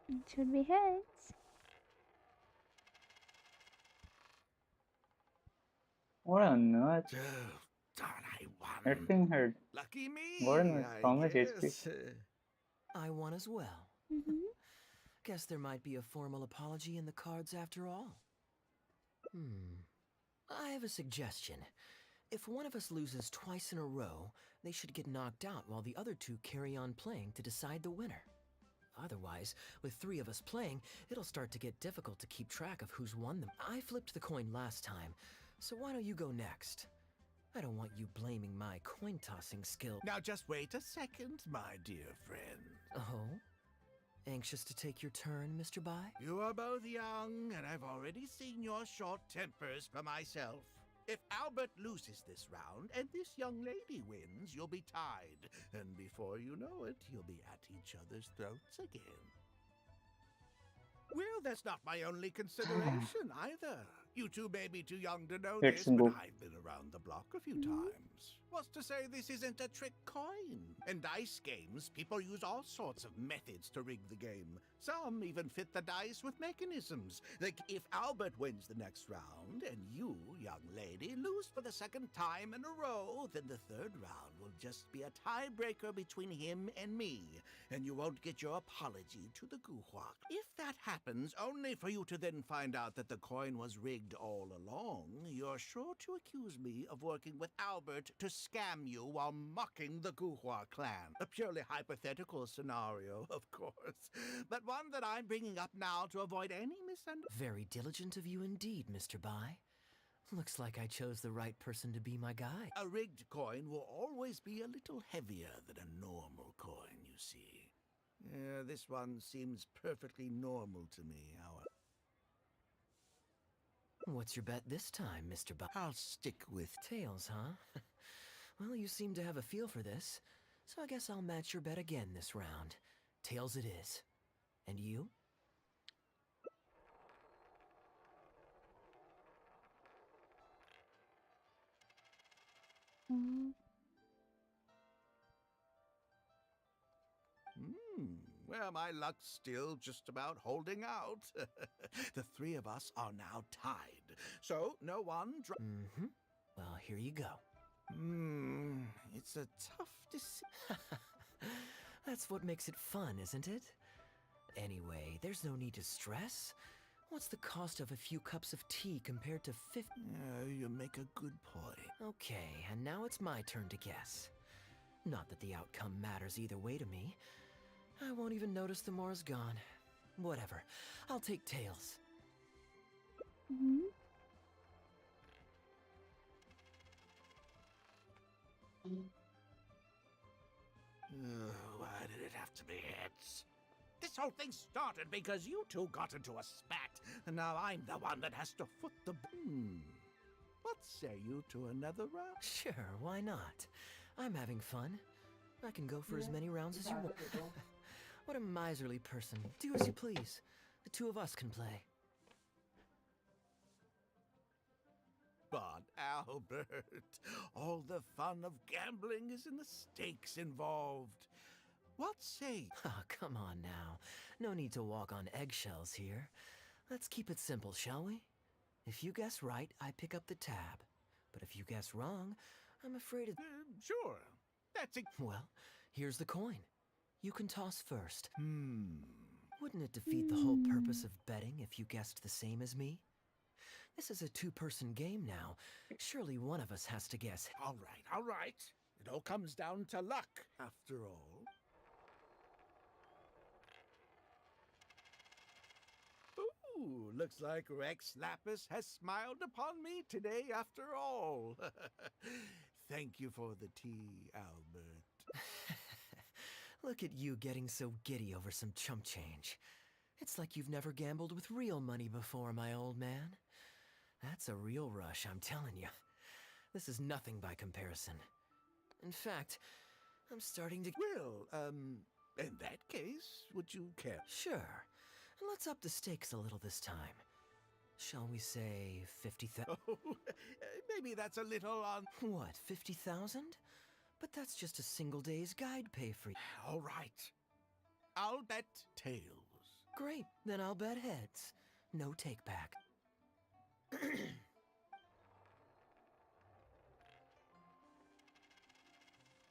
It should be heads. What a nut. Oh, darn, I won. That thing hurt. Lucky me, What a nut. How much HP? guess. I won as well. Guess there might be a formal apology in the cards after all. I have a suggestion. If one of us loses twice in a row, they should get knocked out while the other 2 carry on playing to decide the winner. Otherwise, with 3 of us playing, it'll start to get difficult to keep track of who's won them. I flipped the coin last time, so why don't you go next? I don't want you blaming my coin-tossing skill. Now just wait a second, my dear friend. Oh? Anxious to take your turn, Mr. Bai? You are both young, and I've already seen your short tempers for myself. If Albert loses this round and this young lady wins, you'll be tied. And before you know it, you'll be at each other's throats again. Well, that's not my only consideration either. You two may be too young to know It's this, but book. I've been around the block a few times. What's to say this isn't a trick coin? In dice games, people use all sorts of methods to rig the game. Some even fit the dice with mechanisms. Like if Albert wins the next round and you, young lady, lose for the 2nd time in a row, then the 3rd round will just be a tiebreaker between him and me, and you won't get your apology to the Guhuak. If that happens, only for you to then find out that the coin was rigged all along, you're sure to accuse me of working with Albert to scam you while mocking the Guhua clan. A purely hypothetical scenario, of course, but one that I'm bringing up now to avoid any misunderstanding. Very diligent of you indeed, Mr. Bai. Looks like I chose the right person to be my guide. A rigged coin will always be a little heavier than a normal coin, you see. This one seems perfectly normal to me, however. What's your bet this time, Mr. Bai? I'll stick with Tails, huh? Well, you seem to have a feel for this, so I guess I'll match your bet again this round. Tails it is. And you? Well, my luck's still just about holding out. The 3 of us are now tied, so no one Well, here you go. It's a tough decision. That's what makes it fun, isn't it? Anyway, there's no need to stress. What's the cost of a few cups of tea compared to 50? You make a good point. Okay, and now it's my turn to guess. Not that the outcome matters either way to me. I won't even notice the more's gone. Whatever. I'll take tails. Why did it have to be heads? This whole thing started because you two got into a spat, and now I'm the one that has to foot the... What say you to another round? Sure, why not? I'm having fun. I can go for as many rounds as you want. What a miserly person. Do as you please. The two of us can play. But Albert, all the fun of gambling is in the stakes involved. What say? Oh, come on now. No need to walk on eggshells here. Let's keep it simple, shall we? If you guess right, I pick up the tab. But if you guess wrong, I'm afraid it... Sure. That's it. Well, here's the coin. You can toss first. Wouldn't it defeat the whole purpose of betting if you guessed the same as me? This is a two-person game now. Surely one of us has to guess. All right. It all comes down to luck, after all. Ooh, looks like Rex Lapis has smiled upon me today after all. Thank you for the tea, Albert. Look at you getting so giddy over some chump change. It's like you've never gambled with real money before, my old man. That's a real rush, I'm telling you. This is nothing by comparison. In fact, I'm starting to... Well, in that case, would you care? Sure. And let's up the stakes a little this time. Shall we say 50,000? Oh, maybe that's a little on... What, 50,000? But that's just a single day's guide pay for you. All right. I'll bet tails. Great, then I'll bet heads. No take back.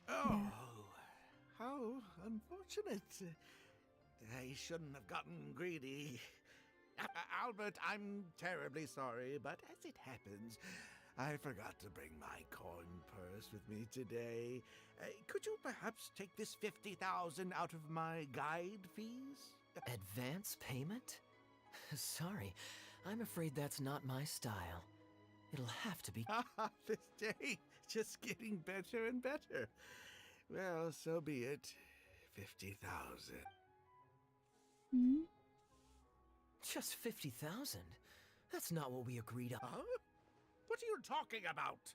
Oh, how unfortunate. I shouldn't have gotten greedy. Albert, I'm terribly sorry, but as it happens, I forgot to bring my coin purse with me today. Could you perhaps take this 50,000 out of my guide fees? Advance payment? Sorry, I'm afraid that's not my style. It'll have to be... This day, just getting better and better. Well, so be it. 50,000. Just 50,000? That's not what we agreed on. Huh? What are you talking about?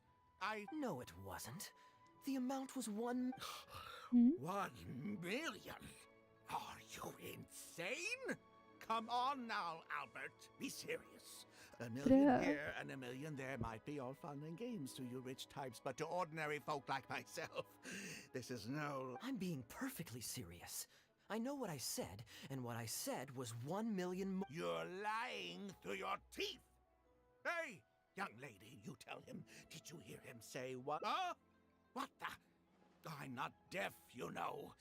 No, it wasn't. The amount was 1... 1 million? Are you insane? Come on now, Albert. Be serious. A million here and a million there might be all fun and games to you rich types, but to ordinary folk like myself, this is no... I'm being perfectly serious. I know what I said, and what I said was 1 million more. You're lying through your teeth. Hey, young lady, you tell him. Did you hear him say what? Huh? What the? I'm not deaf, you know.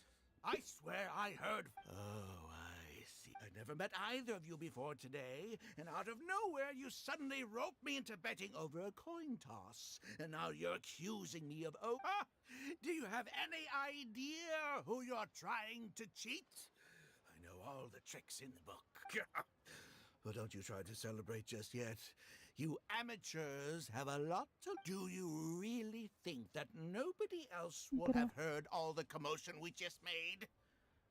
I swear I heard... Oh, I see. I never met either of you before today, and out of nowhere you suddenly roped me into betting over a coin toss. And now you're accusing me of... Oh, do you have any idea who you're trying to cheat? I know all the tricks in the book. Well, don't you try to celebrate just yet. You amateurs have a lot to... Do you really think that nobody else will have heard all the commotion we just made?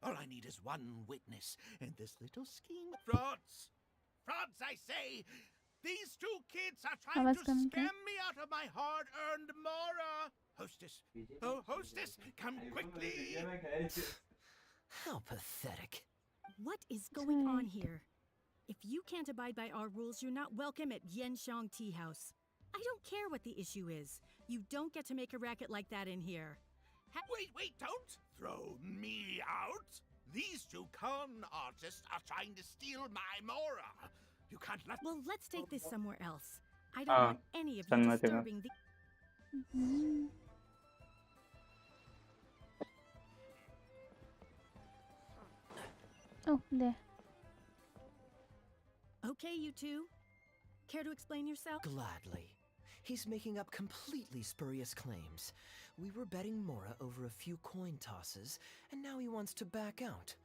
All I need is one witness, and this little scheme... Frauds! Frauds, I say! These two kids are trying to scam me out of my hard-earned mora! Hostess! Oh, hostess! Come quickly! How pathetic. What is going on here? If you can't abide by our rules, you're not welcome at Yenshang Tea House. I don't care what the issue is. You don't get to make a racket like that in here. Wait, don't throw me out! These two con artists are trying to steal my mora! You can't let... Well, let's take this somewhere else. I don't want any of you disturbing the... Oh, there. Okay, you two. Care to explain yourself? Gladly. He's making up completely spurious claims. We were betting Mora over a few coin tosses, and now he wants to back out.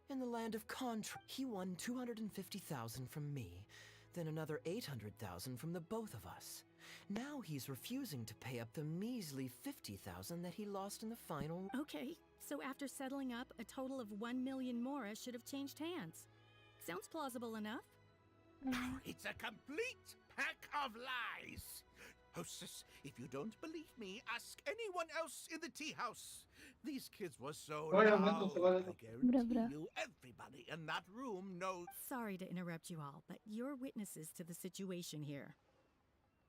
In the land of Contra, he won 250,000 from me, then another 800,000 from the both of us. Now he's refusing to pay up the measly 50,000 that he lost in the final... Okay, so after settling up, a total of 1 million Mora should have changed hands. Sounds plausible enough. It's a complete pack of lies! Hostess, if you don't believe me, ask anyone else in the tea house. These kids were so loud. I guarantee you, everybody in that room knows. Sorry to interrupt you all, but you're witnesses to the situation here.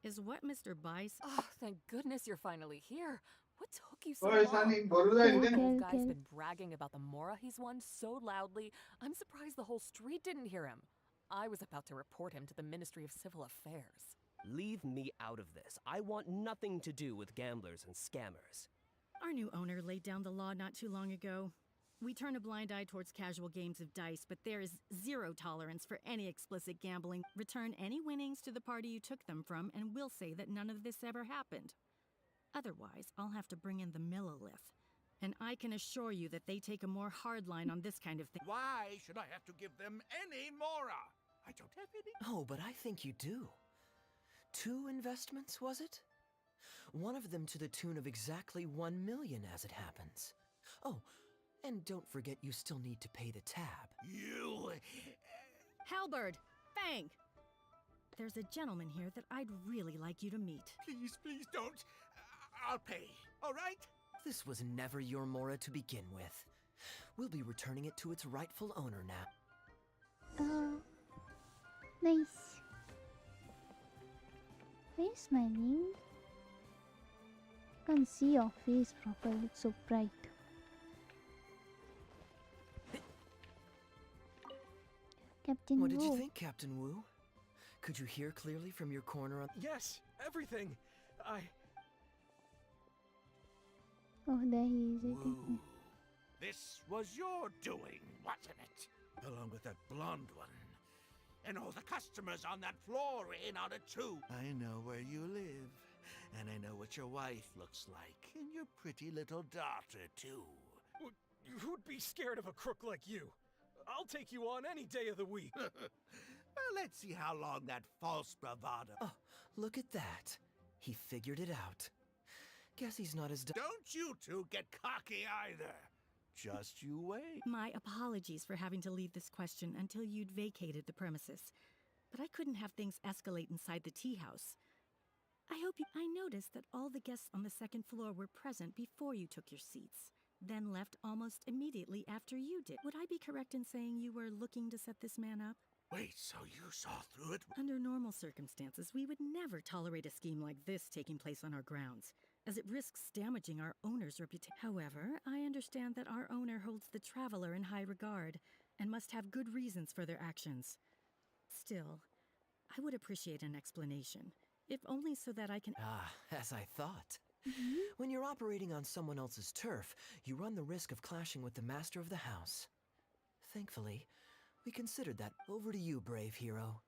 Is what Mr. Bice... Oh, thank goodness you're finally here. What took you so long? This guy's been bragging about the Mora he's won so loudly, I'm surprised the whole street didn't hear him. I was about to report him to the Ministry of Civil Affairs. Leave me out of this. I want nothing to do with gamblers and scammers. Our new owner laid down the law not too long ago. We turn a blind eye towards casual games of dice, but there is zero tolerance for any explicit gambling. Return any winnings to the party you took them from, and we'll say that none of this ever happened. Otherwise, I'll have to bring in the millilith. And I can assure you that they take a more hard line on this kind of thing. Why should I have to give them any Mora? I don't have any. Oh, but I think you do. 2 investments, was it? One of them to the tune of exactly 1 million as it happens. Oh, and don't forget you still need to pay the tab. You... Halberd! Fang! There's a gentleman here that I'd really like you to meet. Please don't. I'll pay, all right? This was never your Mora to begin with. We'll be returning it to its rightful owner now. Oh, nice. Are you smiling? Can't see your face properly, it's so bright. Captain What did you Wu. think, Captain Wu? Could you hear clearly from your corner on... Yes, everything. Oh, there he is. Woo. This was your doing, wasn't it? Along with that blonde one. And all the customers on that floor in on it too. I know where you live. And I know what your wife looks like. And your pretty little daughter too. Who'd be scared of a crook like you? I'll take you on any day of the week. Well, let's see how long that false bravado... Oh, look at that. He figured it out. Guess he's not as dumb. Don't you two get cocky either. Just you wait. My apologies for having to leave this question until you'd vacated the premises. But I couldn't have things escalate inside the tea house. I noticed that all the guests on the second floor were present before you took your seats, then left almost immediately after you did. Would I be correct in saying you were looking to set this man up? Wait, so you saw through it? Under normal circumstances, we would never tolerate a scheme like this taking place on our grounds, as it risks damaging our owner's reputation. However, I understand that our owner holds the traveler in high regard, and must have good reasons for their actions. Still, I would appreciate an explanation, if only so that I can... Ah, as I thought. When you're operating on someone else's turf, you run the risk of clashing with the master of the house. Thankfully, we considered that. Over to you, brave hero.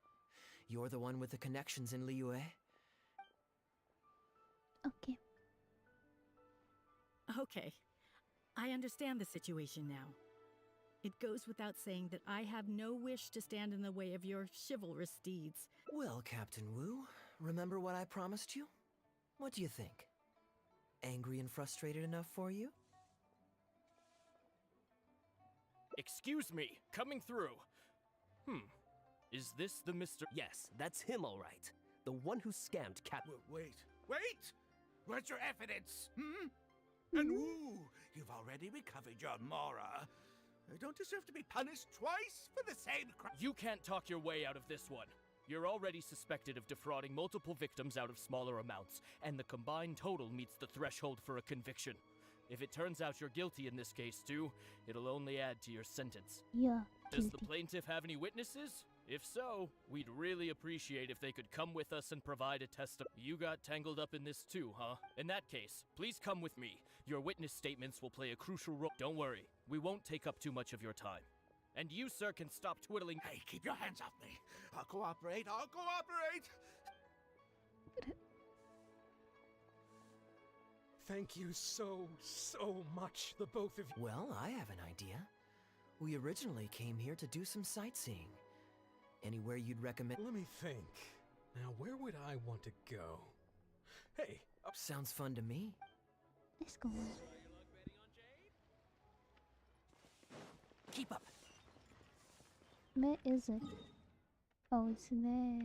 You're the one with the connections in Liyue. Okay. Okay, I understand the situation now. It goes without saying that I have no wish to stand in the way of your chivalrous deeds. Well, Captain Wu, remember what I promised you? What do you think? Angry and frustrated enough for you? Excuse me, coming through. Is this the Mr. Yes, that's him all right. The one who scammed Wait! Where's your evidence? And Wu, you've already recovered your Mora. You don't deserve to be punished twice for the same crime. You can't talk your way out of this one. You're already suspected of defrauding multiple victims out of smaller amounts, and the combined total meets the threshold for a conviction. If it turns out you're guilty in this case too, it'll only add to your sentence. Yeah. Does the plaintiff have any witnesses? If so, we'd really appreciate if they could come with us and provide a testimony. You got tangled up in this too, huh? In that case, please come with me. Your witness statements will play a crucial role. Don't worry, we won't take up too much of your time. And you, sir, can stop twiddling. Hey, keep your hands off me. I'll cooperate. Thank you so much, the both of you. Well, I have an idea. We originally came here to do some sightseeing. Anywhere you'd recommend? Let me think. Now, where would I want to go? Hey, sounds fun to me. Let's go. Keep up. Where is it? Oh, it's there.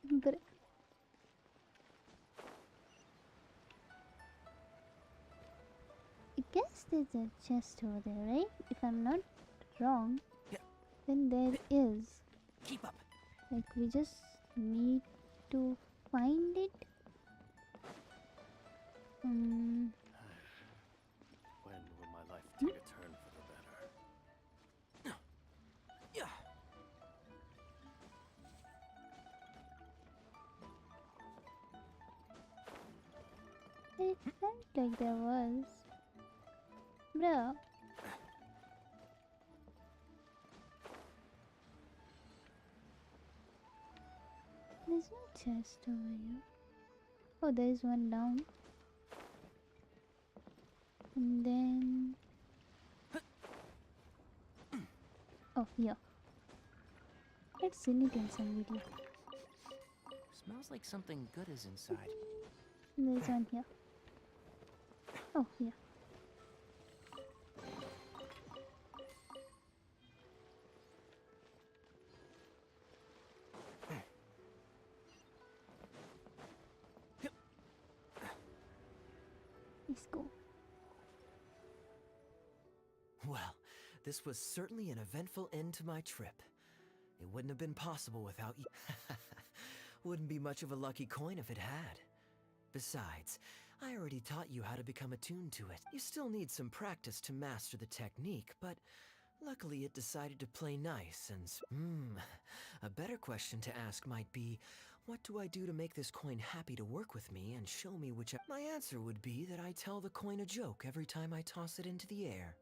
Br- I guess there's a chest over there, right? If I'm not wrong, Yeah. then there is. Keep up. Like, we just need to find it. When will my life take a turn for the better? Yeah. It felt like there was. Bro. There's no chest over here. Oh, there is one down. And then... Oh, here. Let's seen it in some video. Smells like something good is inside. There's one here. Oh, here. Let's go. Well, this was certainly an eventful end to my trip. It wouldn't have been possible without you. Wouldn't be much of a lucky coin if it had. Besides, I already taught you how to become attuned to it. You still need some practice to master the technique, but luckily it decided to play nice and... a better question to ask might be, what do I do to make this coin happy to work with me and show me which... My answer would be that I tell the coin a joke every time I toss it into the air.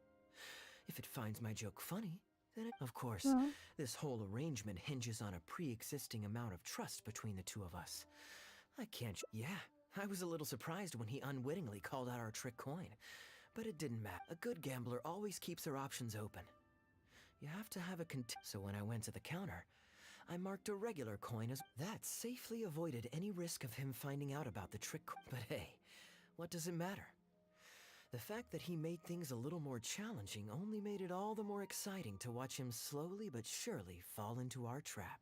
If it finds my joke funny, then of course, Well, this whole arrangement hinges on a pre-existing amount of trust between the two of us. I can't... Yeah, I was a little surprised when he unwittingly called out our trick coin. But it didn't matter. A good gambler always keeps their options open. You have to have a So when I went to the counter, I marked a regular coin as... That safely avoided any risk of him finding out about the trick But hey, what does it matter? The fact that he made things a little more challenging only made it all the more exciting to watch him slowly but surely fall into our trap.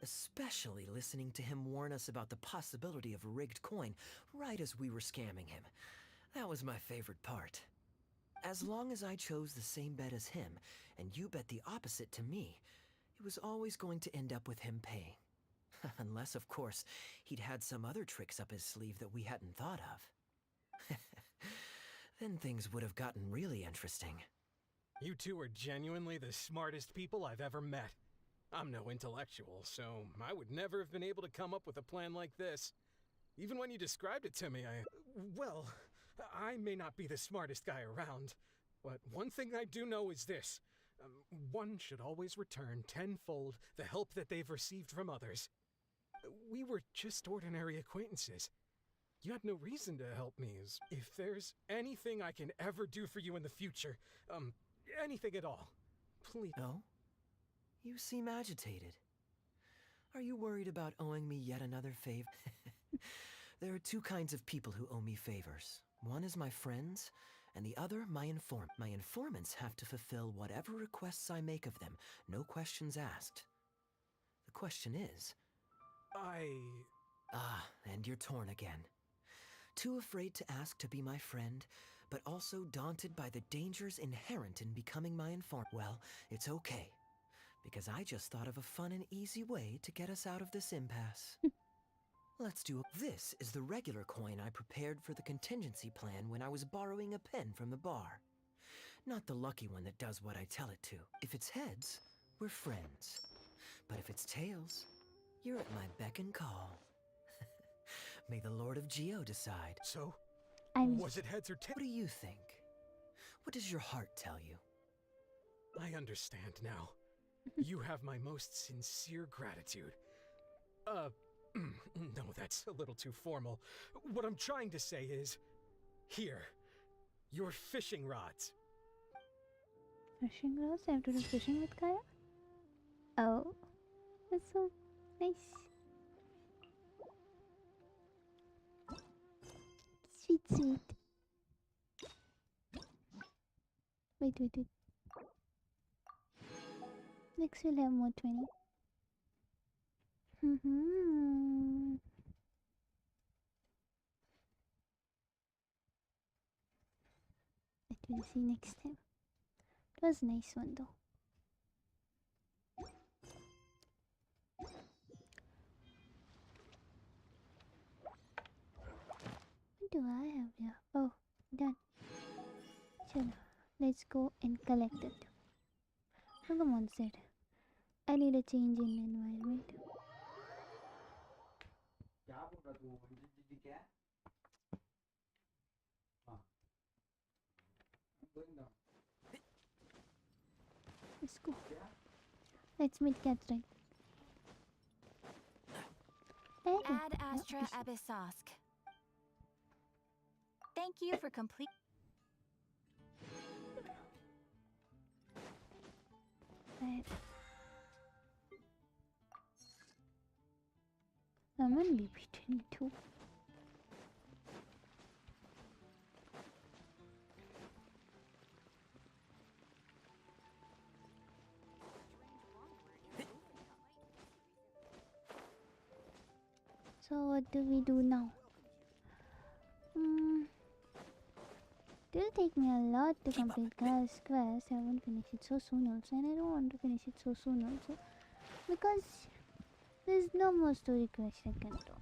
Especially listening to him warn us about the possibility of a rigged coin right as we were scamming him. That was my favorite part. As long as I chose the same bet as him, and you bet the opposite to me, it was always going to end up with him paying. Unless, of course, he'd had some other tricks up his sleeve that we hadn't thought of. Then things would have gotten really interesting. You two are genuinely the smartest people I've ever met. I'm no intellectual, so I would never have been able to come up with a plan like this. Even when you described it to me, well, I may not be the smartest guy around, but one thing I do know is this. One should always return tenfold the help that they've received from others. We were just ordinary acquaintances. You had no reason to help me. If there's anything I can ever do for you in the future, anything at all, please. No? You seem agitated. Are you worried about owing me yet another favor? There are two kinds of people who owe me favors. One is my friends, and the other my My informants have to fulfill whatever requests I make of them, no questions asked. The question is... Ah, and you're torn again. Too afraid to ask to be my friend, but also daunted by the dangers inherent in becoming my informant. Well, it's okay, because I just thought of a fun and easy way to get us out of this impasse. Let's do it. This is the regular coin I prepared for the contingency plan when I was borrowing a pen from the bar. Not the lucky one that does what I tell it to. If it's heads, we're friends. But if it's tails, you're at my beck and call. May the Lord of Geo decide. So, I'm was it heads or tails? What do you think? What does your heart tell you? I understand now. You have my most sincere gratitude. No, that's a little too formal. What I'm trying to say is, here, your fishing rods. fishing rods. I have to do fishing with Kaeya. Oh, that's so nice. Sweet, sweet. Wait. Next we'll have more 20. It will see next time. It was a nice one though. What do I have here? Oh, done. Chalo. Let's go and collect it. Oh, come on, said. I need a change in environment. Let's go. Let's meet Catherine. Ad Astra Abyssosk. Thank you for complete. Right. I'm on BP22. So what do we do now? It'll take me a lot to complete Guy's quest. I won't finish it so soon also, and I don't want to finish it so soon also, because there's no more story quest I can do.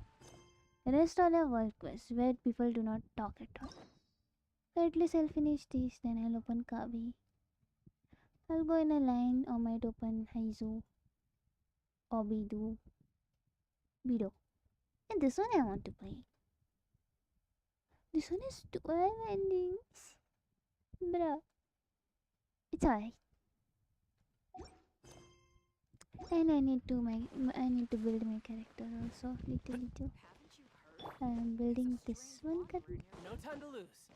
The rest all are world quests where people do not talk at all. So at least I'll finish this, then I'll open Kabi. I'll go in a line or might open Haizu or Bido. And this one I want to play. This one is 12 endings. Bruh. It's alright. And I need to build my character also little. I'm building this one currently. No time to lose.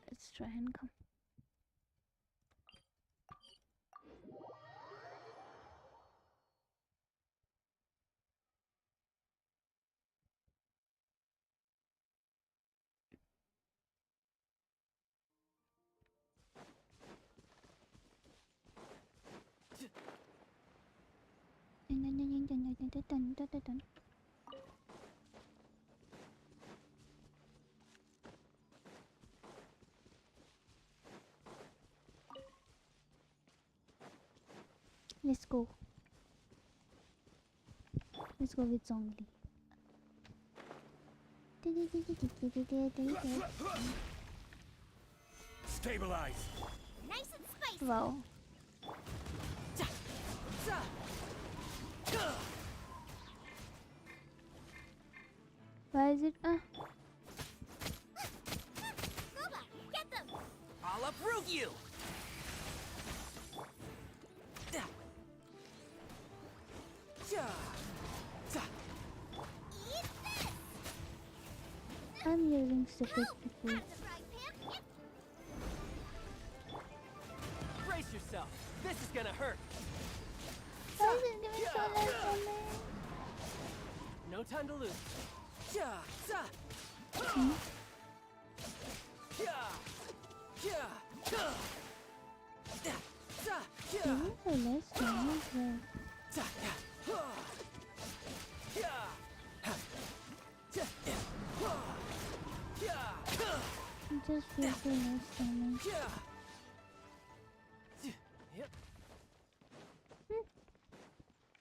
Let's try and come. Let's go. Let's go with Zhongli. Stabilize. Nice and spicy. Wow. Why is it? Get them. I'll uproot you. I'm using stupid people. Brace yourself. This is gonna hurt. Why is it doing so less damage? No time to lose. Doing so less damage, right? It just feels so less damage.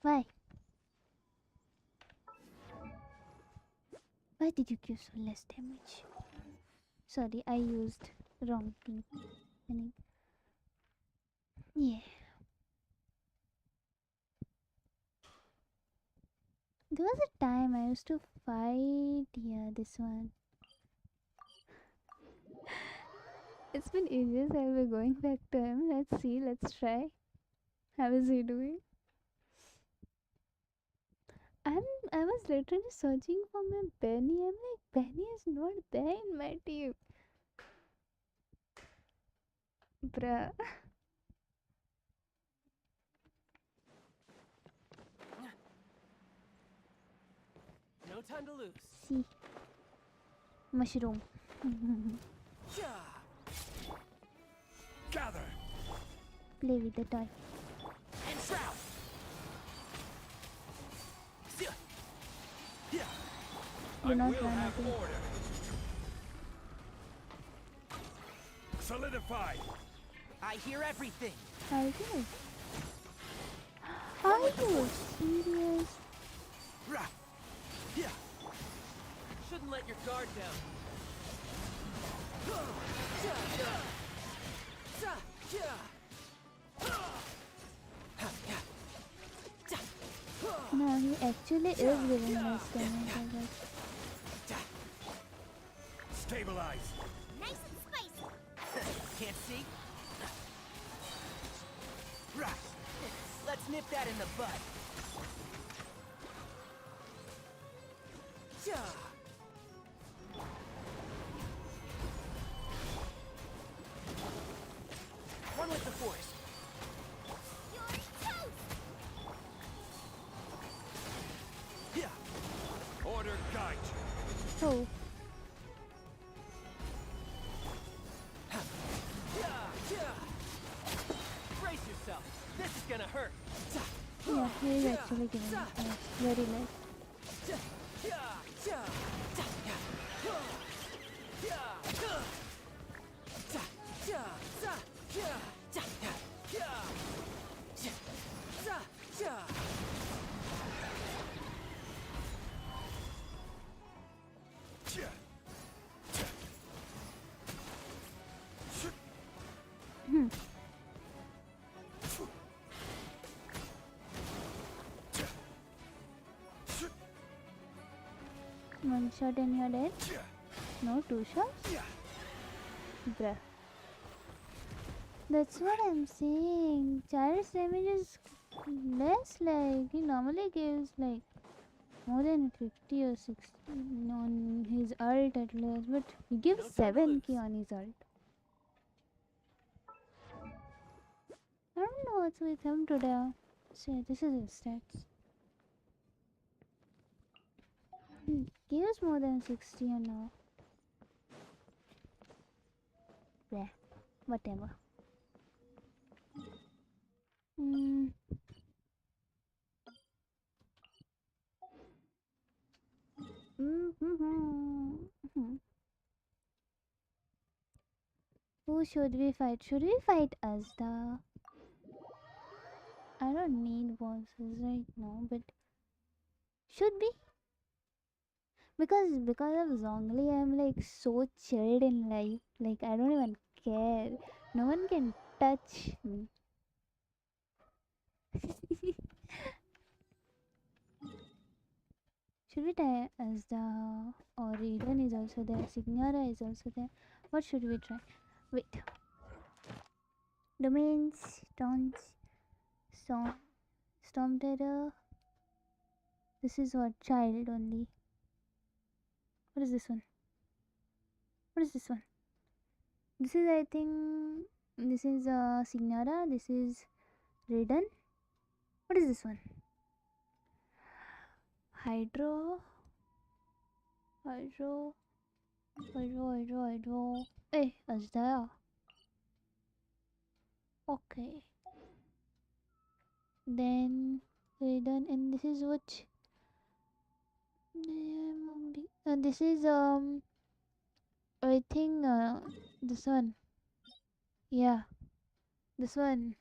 Why? Why did you give so less damage? Sorry, I used wrong thing. Yeah. There was a time I used to fight. Yeah, this one. It's been ages. I'll be going back to him. Let's see. Let's try. How is he doing? I was literally searching for my Benny. I'm like, Benny is not there in my team. Bruh. No time to lose. See. Mushroom. Gather. Play with the toy. Enshroud. Do not run away. Solidify. I hear everything. Are you? Are you serious? Shouldn't let your guard down. No, he actually is giving us damage, I guess. Stabilize. Nice and spicy. Can't see? Let's nip that in the bud. One with the force. You're toast. Order guide you. Oh, Brace yourself. This is gonna hurt. yeah, he is actually giving us very less. One shot and you're dead? No, two shots? Bruh. That's what I'm saying. Child's damage is less, like he normally gives like more than 50 or 60 on his ult at least, but he gives 7k on his ult. I don't know what's with him today. So this is his stats. He gives more than 60 and now. Yeah, whatever. Mm. Who should we fight? Should we fight Azda? I don't need bosses right now, but should we? Because of Zhongli, I'm like so chilled in life. Like I don't even care. No one can touch me. Should we try Azda or Eden is also there? Signora is also there. What should we try? Wait. Domains, taunts, storm terror. This is what child only. What is this one? What is this one? This is I think this is Signora. This is Raiden. What is this one? Hydro. Hey, Azdaya. Okay. Then Raiden, and this is what? This is I think this one. Yeah, this one.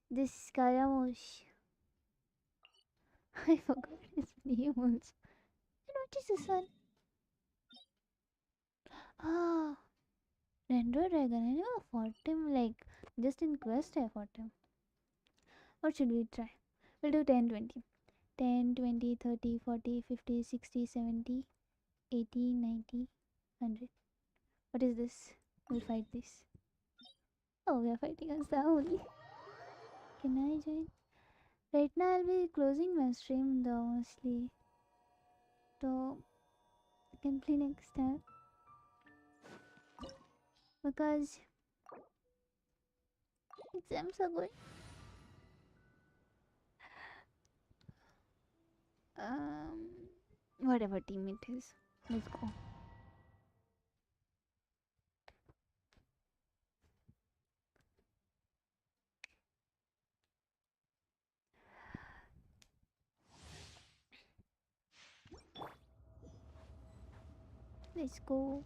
This Karamosh. I forgot his name also. And what is this one? Ah, Dendro Dragon. I never fought him, like just in quest I fought him. What should we try? We'll do 10, 20. 10, 20, 30, 40, 50, 60, 70, 80, 90, 100. What is this? We'll fight this. Oh, we are fighting us the only. Can I join? Right now I'll be closing my stream though mostly. So I can play next time. Because exams are going. Whatever team it is. Let's go. Let's go.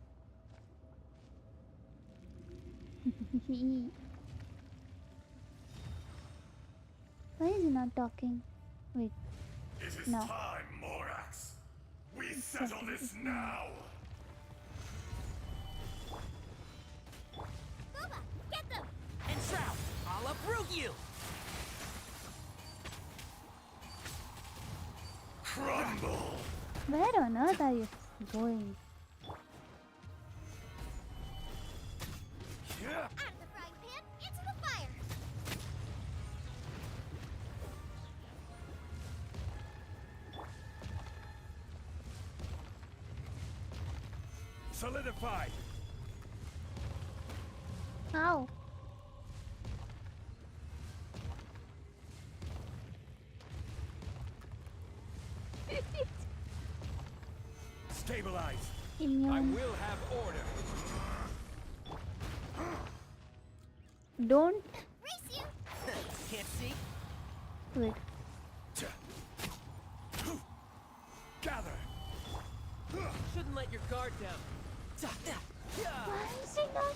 Why is he not talking? Wait. It is No. time, Morax. We settle this now. Booba, get them! And Shroud, I'll uproot you! Crumble! Where on earth are you going? Out of the frying pan, into the fire! Solidify! Ow. Stabilize! I Immune. will have order! Don't. Race you! Can't see? Wait. Gather! Shouldn't let your guard down. Why is he not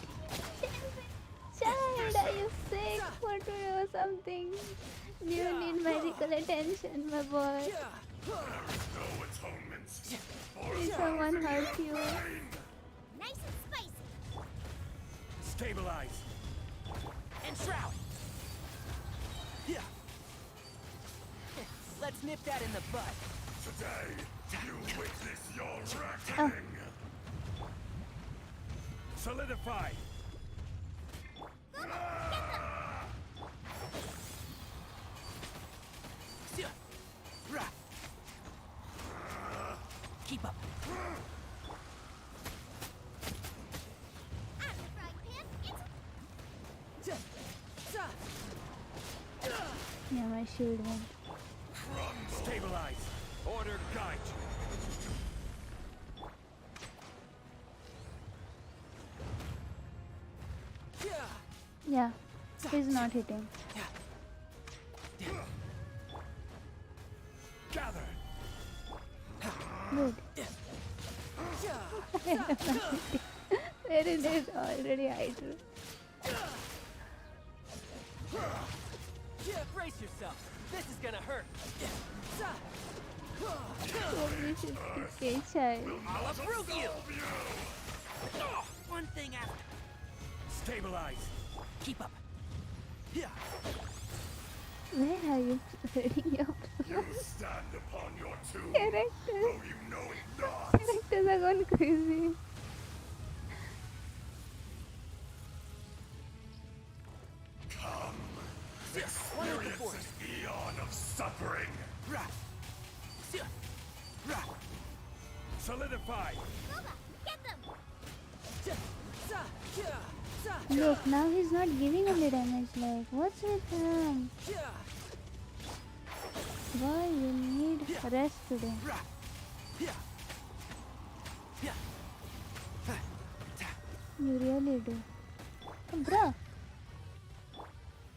Child, are you sick? What do you or something? Do you need medical attention, my boy? There is no atonement. Did someone hurt you? Nice and spicy! Stabilize! And Shroud! Let's nip that in the bud. Today, you witness your reckoning! Solidify! Keep up. Out of the frying pan, into... Yeah, my shield went. Stabilize! Order guide you! Yeah, he's not hitting. Gather! Good. There it is already idle. Brace yourself. This is gonna hurt. Only 50k child. I'll uproot you! One thing after. Stabilize! Keep up. Where are you putting your You stand upon your tomb, characters? though you know it not! Characters are going crazy. Come, experience an eon of suffering! Solidify! Booba, get them! Look, now he's not giving any damage. Like, what's with him? Boy, you need rest today. You really do. Oh, bruh.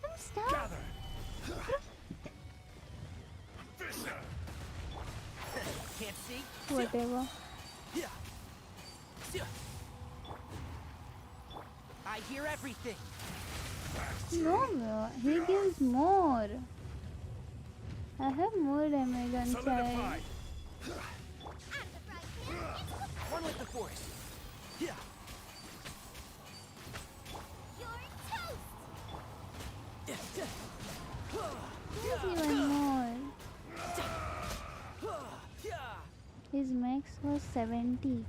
I'm stuck. Gather! Fisher! Can't see? Whatever. I hear everything. No, bro. He gives more. I have more damage on child. Solidify! One with the force. You're toast! There's even more. His max was 70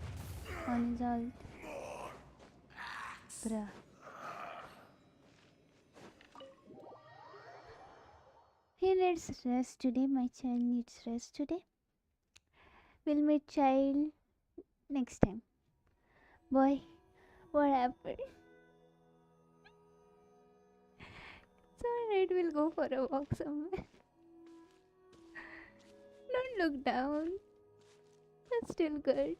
on his ult. Bruh. He needs rest today. My child needs rest today. We'll meet child next time. Boy, what happened? It's alright, we'll go for a walk somewhere. Don't look down. That's still good.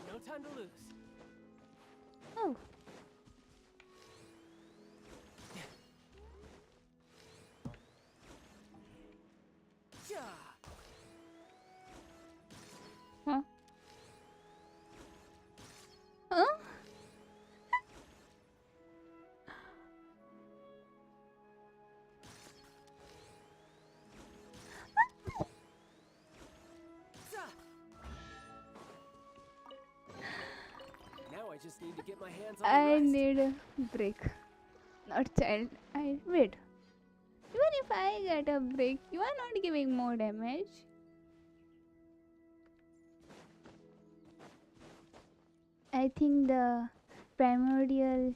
No time to lose. Oh. just need to get my hands on the I rest. need a break. Not child. I wait. Even if I get a break, you are not giving more damage. I think the primordial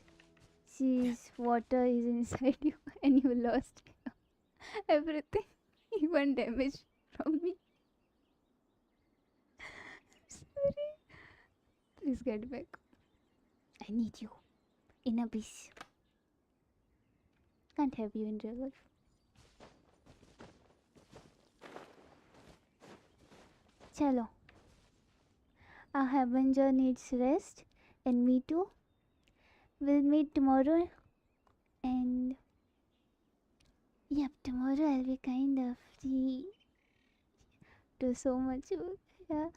seas water is inside you and you lost everything. Even damage from me. Sorry. Please get back. I need you. In abyss. Can't have you in real life. Chalo. Our Harbinger needs rest, and me too. We'll meet tomorrow, and yep, tomorrow I'll be kind of free. Do so much work. Yeah.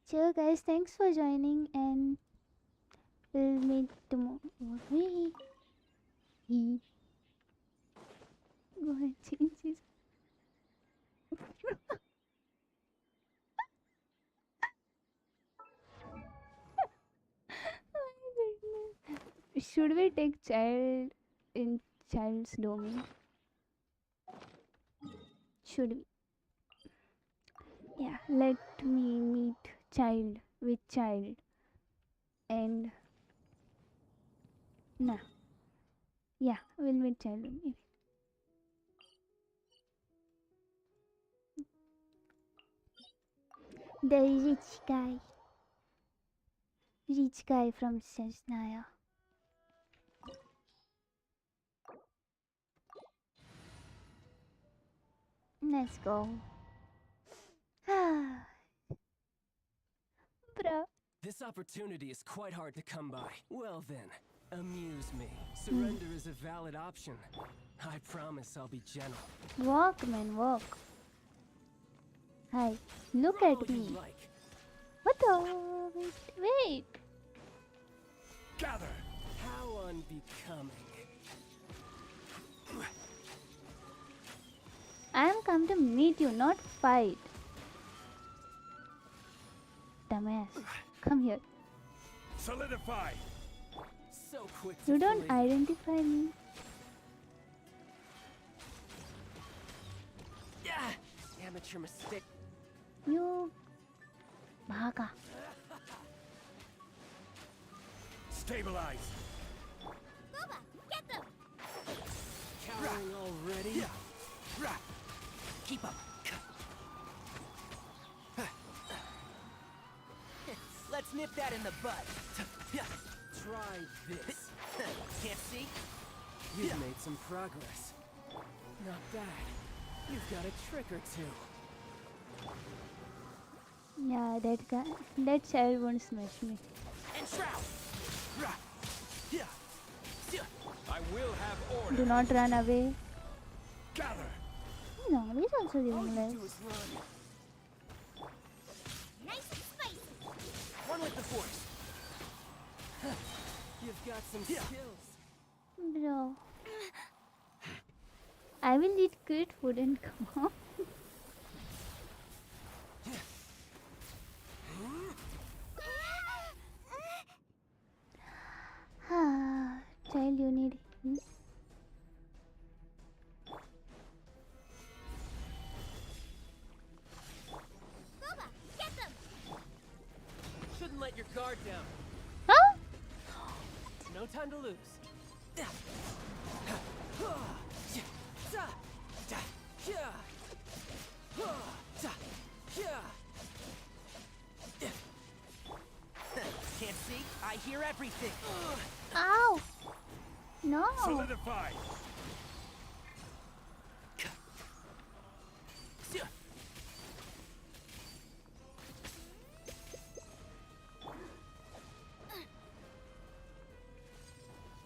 Chill, guys. Thanks for joining, and we'll meet tomorrow. Go ahead, change his. Oh my goodness. Should we take child in child's domain? Should we? Yeah, let me meet child with child. And nah. Yeah, we'll meet child maybe. The rich guy. Rich guy from Sesnaya. Let's go. Bruh. This opportunity is quite hard to come by. Well then, amuse me. Surrender is a valid option. I promise I'll be gentle. Walk, man, walk. Hi, look at me. Like. What the? Wait. Gather! How unbecoming. I am come to meet you, not fight. Dumbass. Come here. Solidify! So quick. You don't identify me. Yeah! Amateur mistake. You. Bhaga. Stabilize! Boba, get them! Cowering already? Keep up. Let's nip that in the bud. Try this. Can't see? You've made some progress. Not bad. You've got a trick or two. Yeah, that guy. That child won't smash me. And shroud. I will have order. Do not run away. Gather! No, he's also giving less. Nice and spicy! One with the force. You've got some skills. Bro. I will eat crit food and come on. Child, you need heal. Boba, get them! Shouldn't let your guard down. Huh? No time to lose. Can't see? I hear everything. Ow! No! Solidify!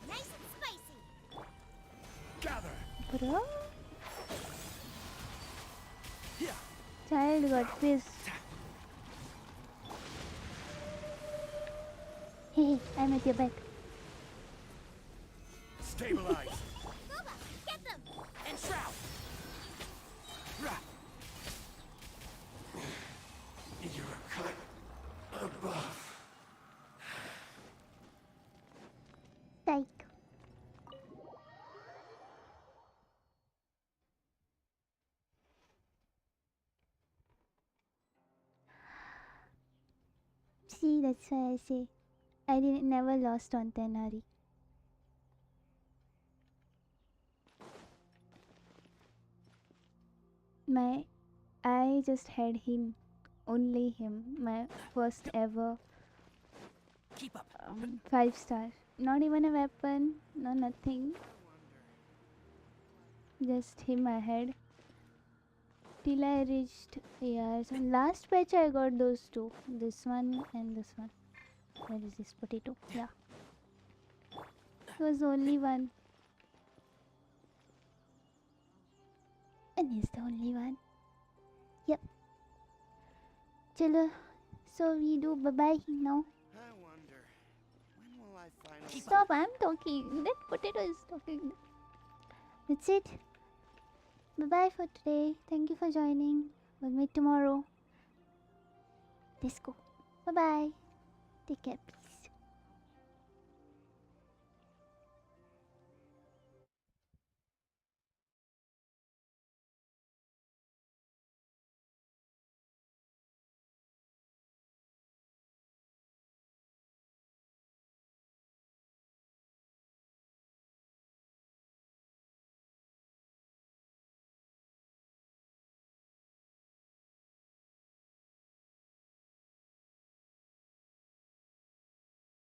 Nice and spicy! Gather! Bro? Child got pissed. Hey, I'm at your back. Stabilize! Boba, get them! And shroud. You're above. See, that's why I say I didn't never lost on Tenari. I just had him, only him, my first ever Keep up. 5-star. Not even a weapon, no nothing. Just him I had. Till I reached, yeah, so last patch I got those two. This one and this one. Where is this potato? Yeah. It was the only one. And he's the only one. Yep. Chalo. So we do bye-bye now. I wonder, when will I finally... Stop, I'm talking. That potato is talking. That's it. Bye-bye for today. Thank you for joining. We'll meet tomorrow. Let's go. Bye-bye. Take care.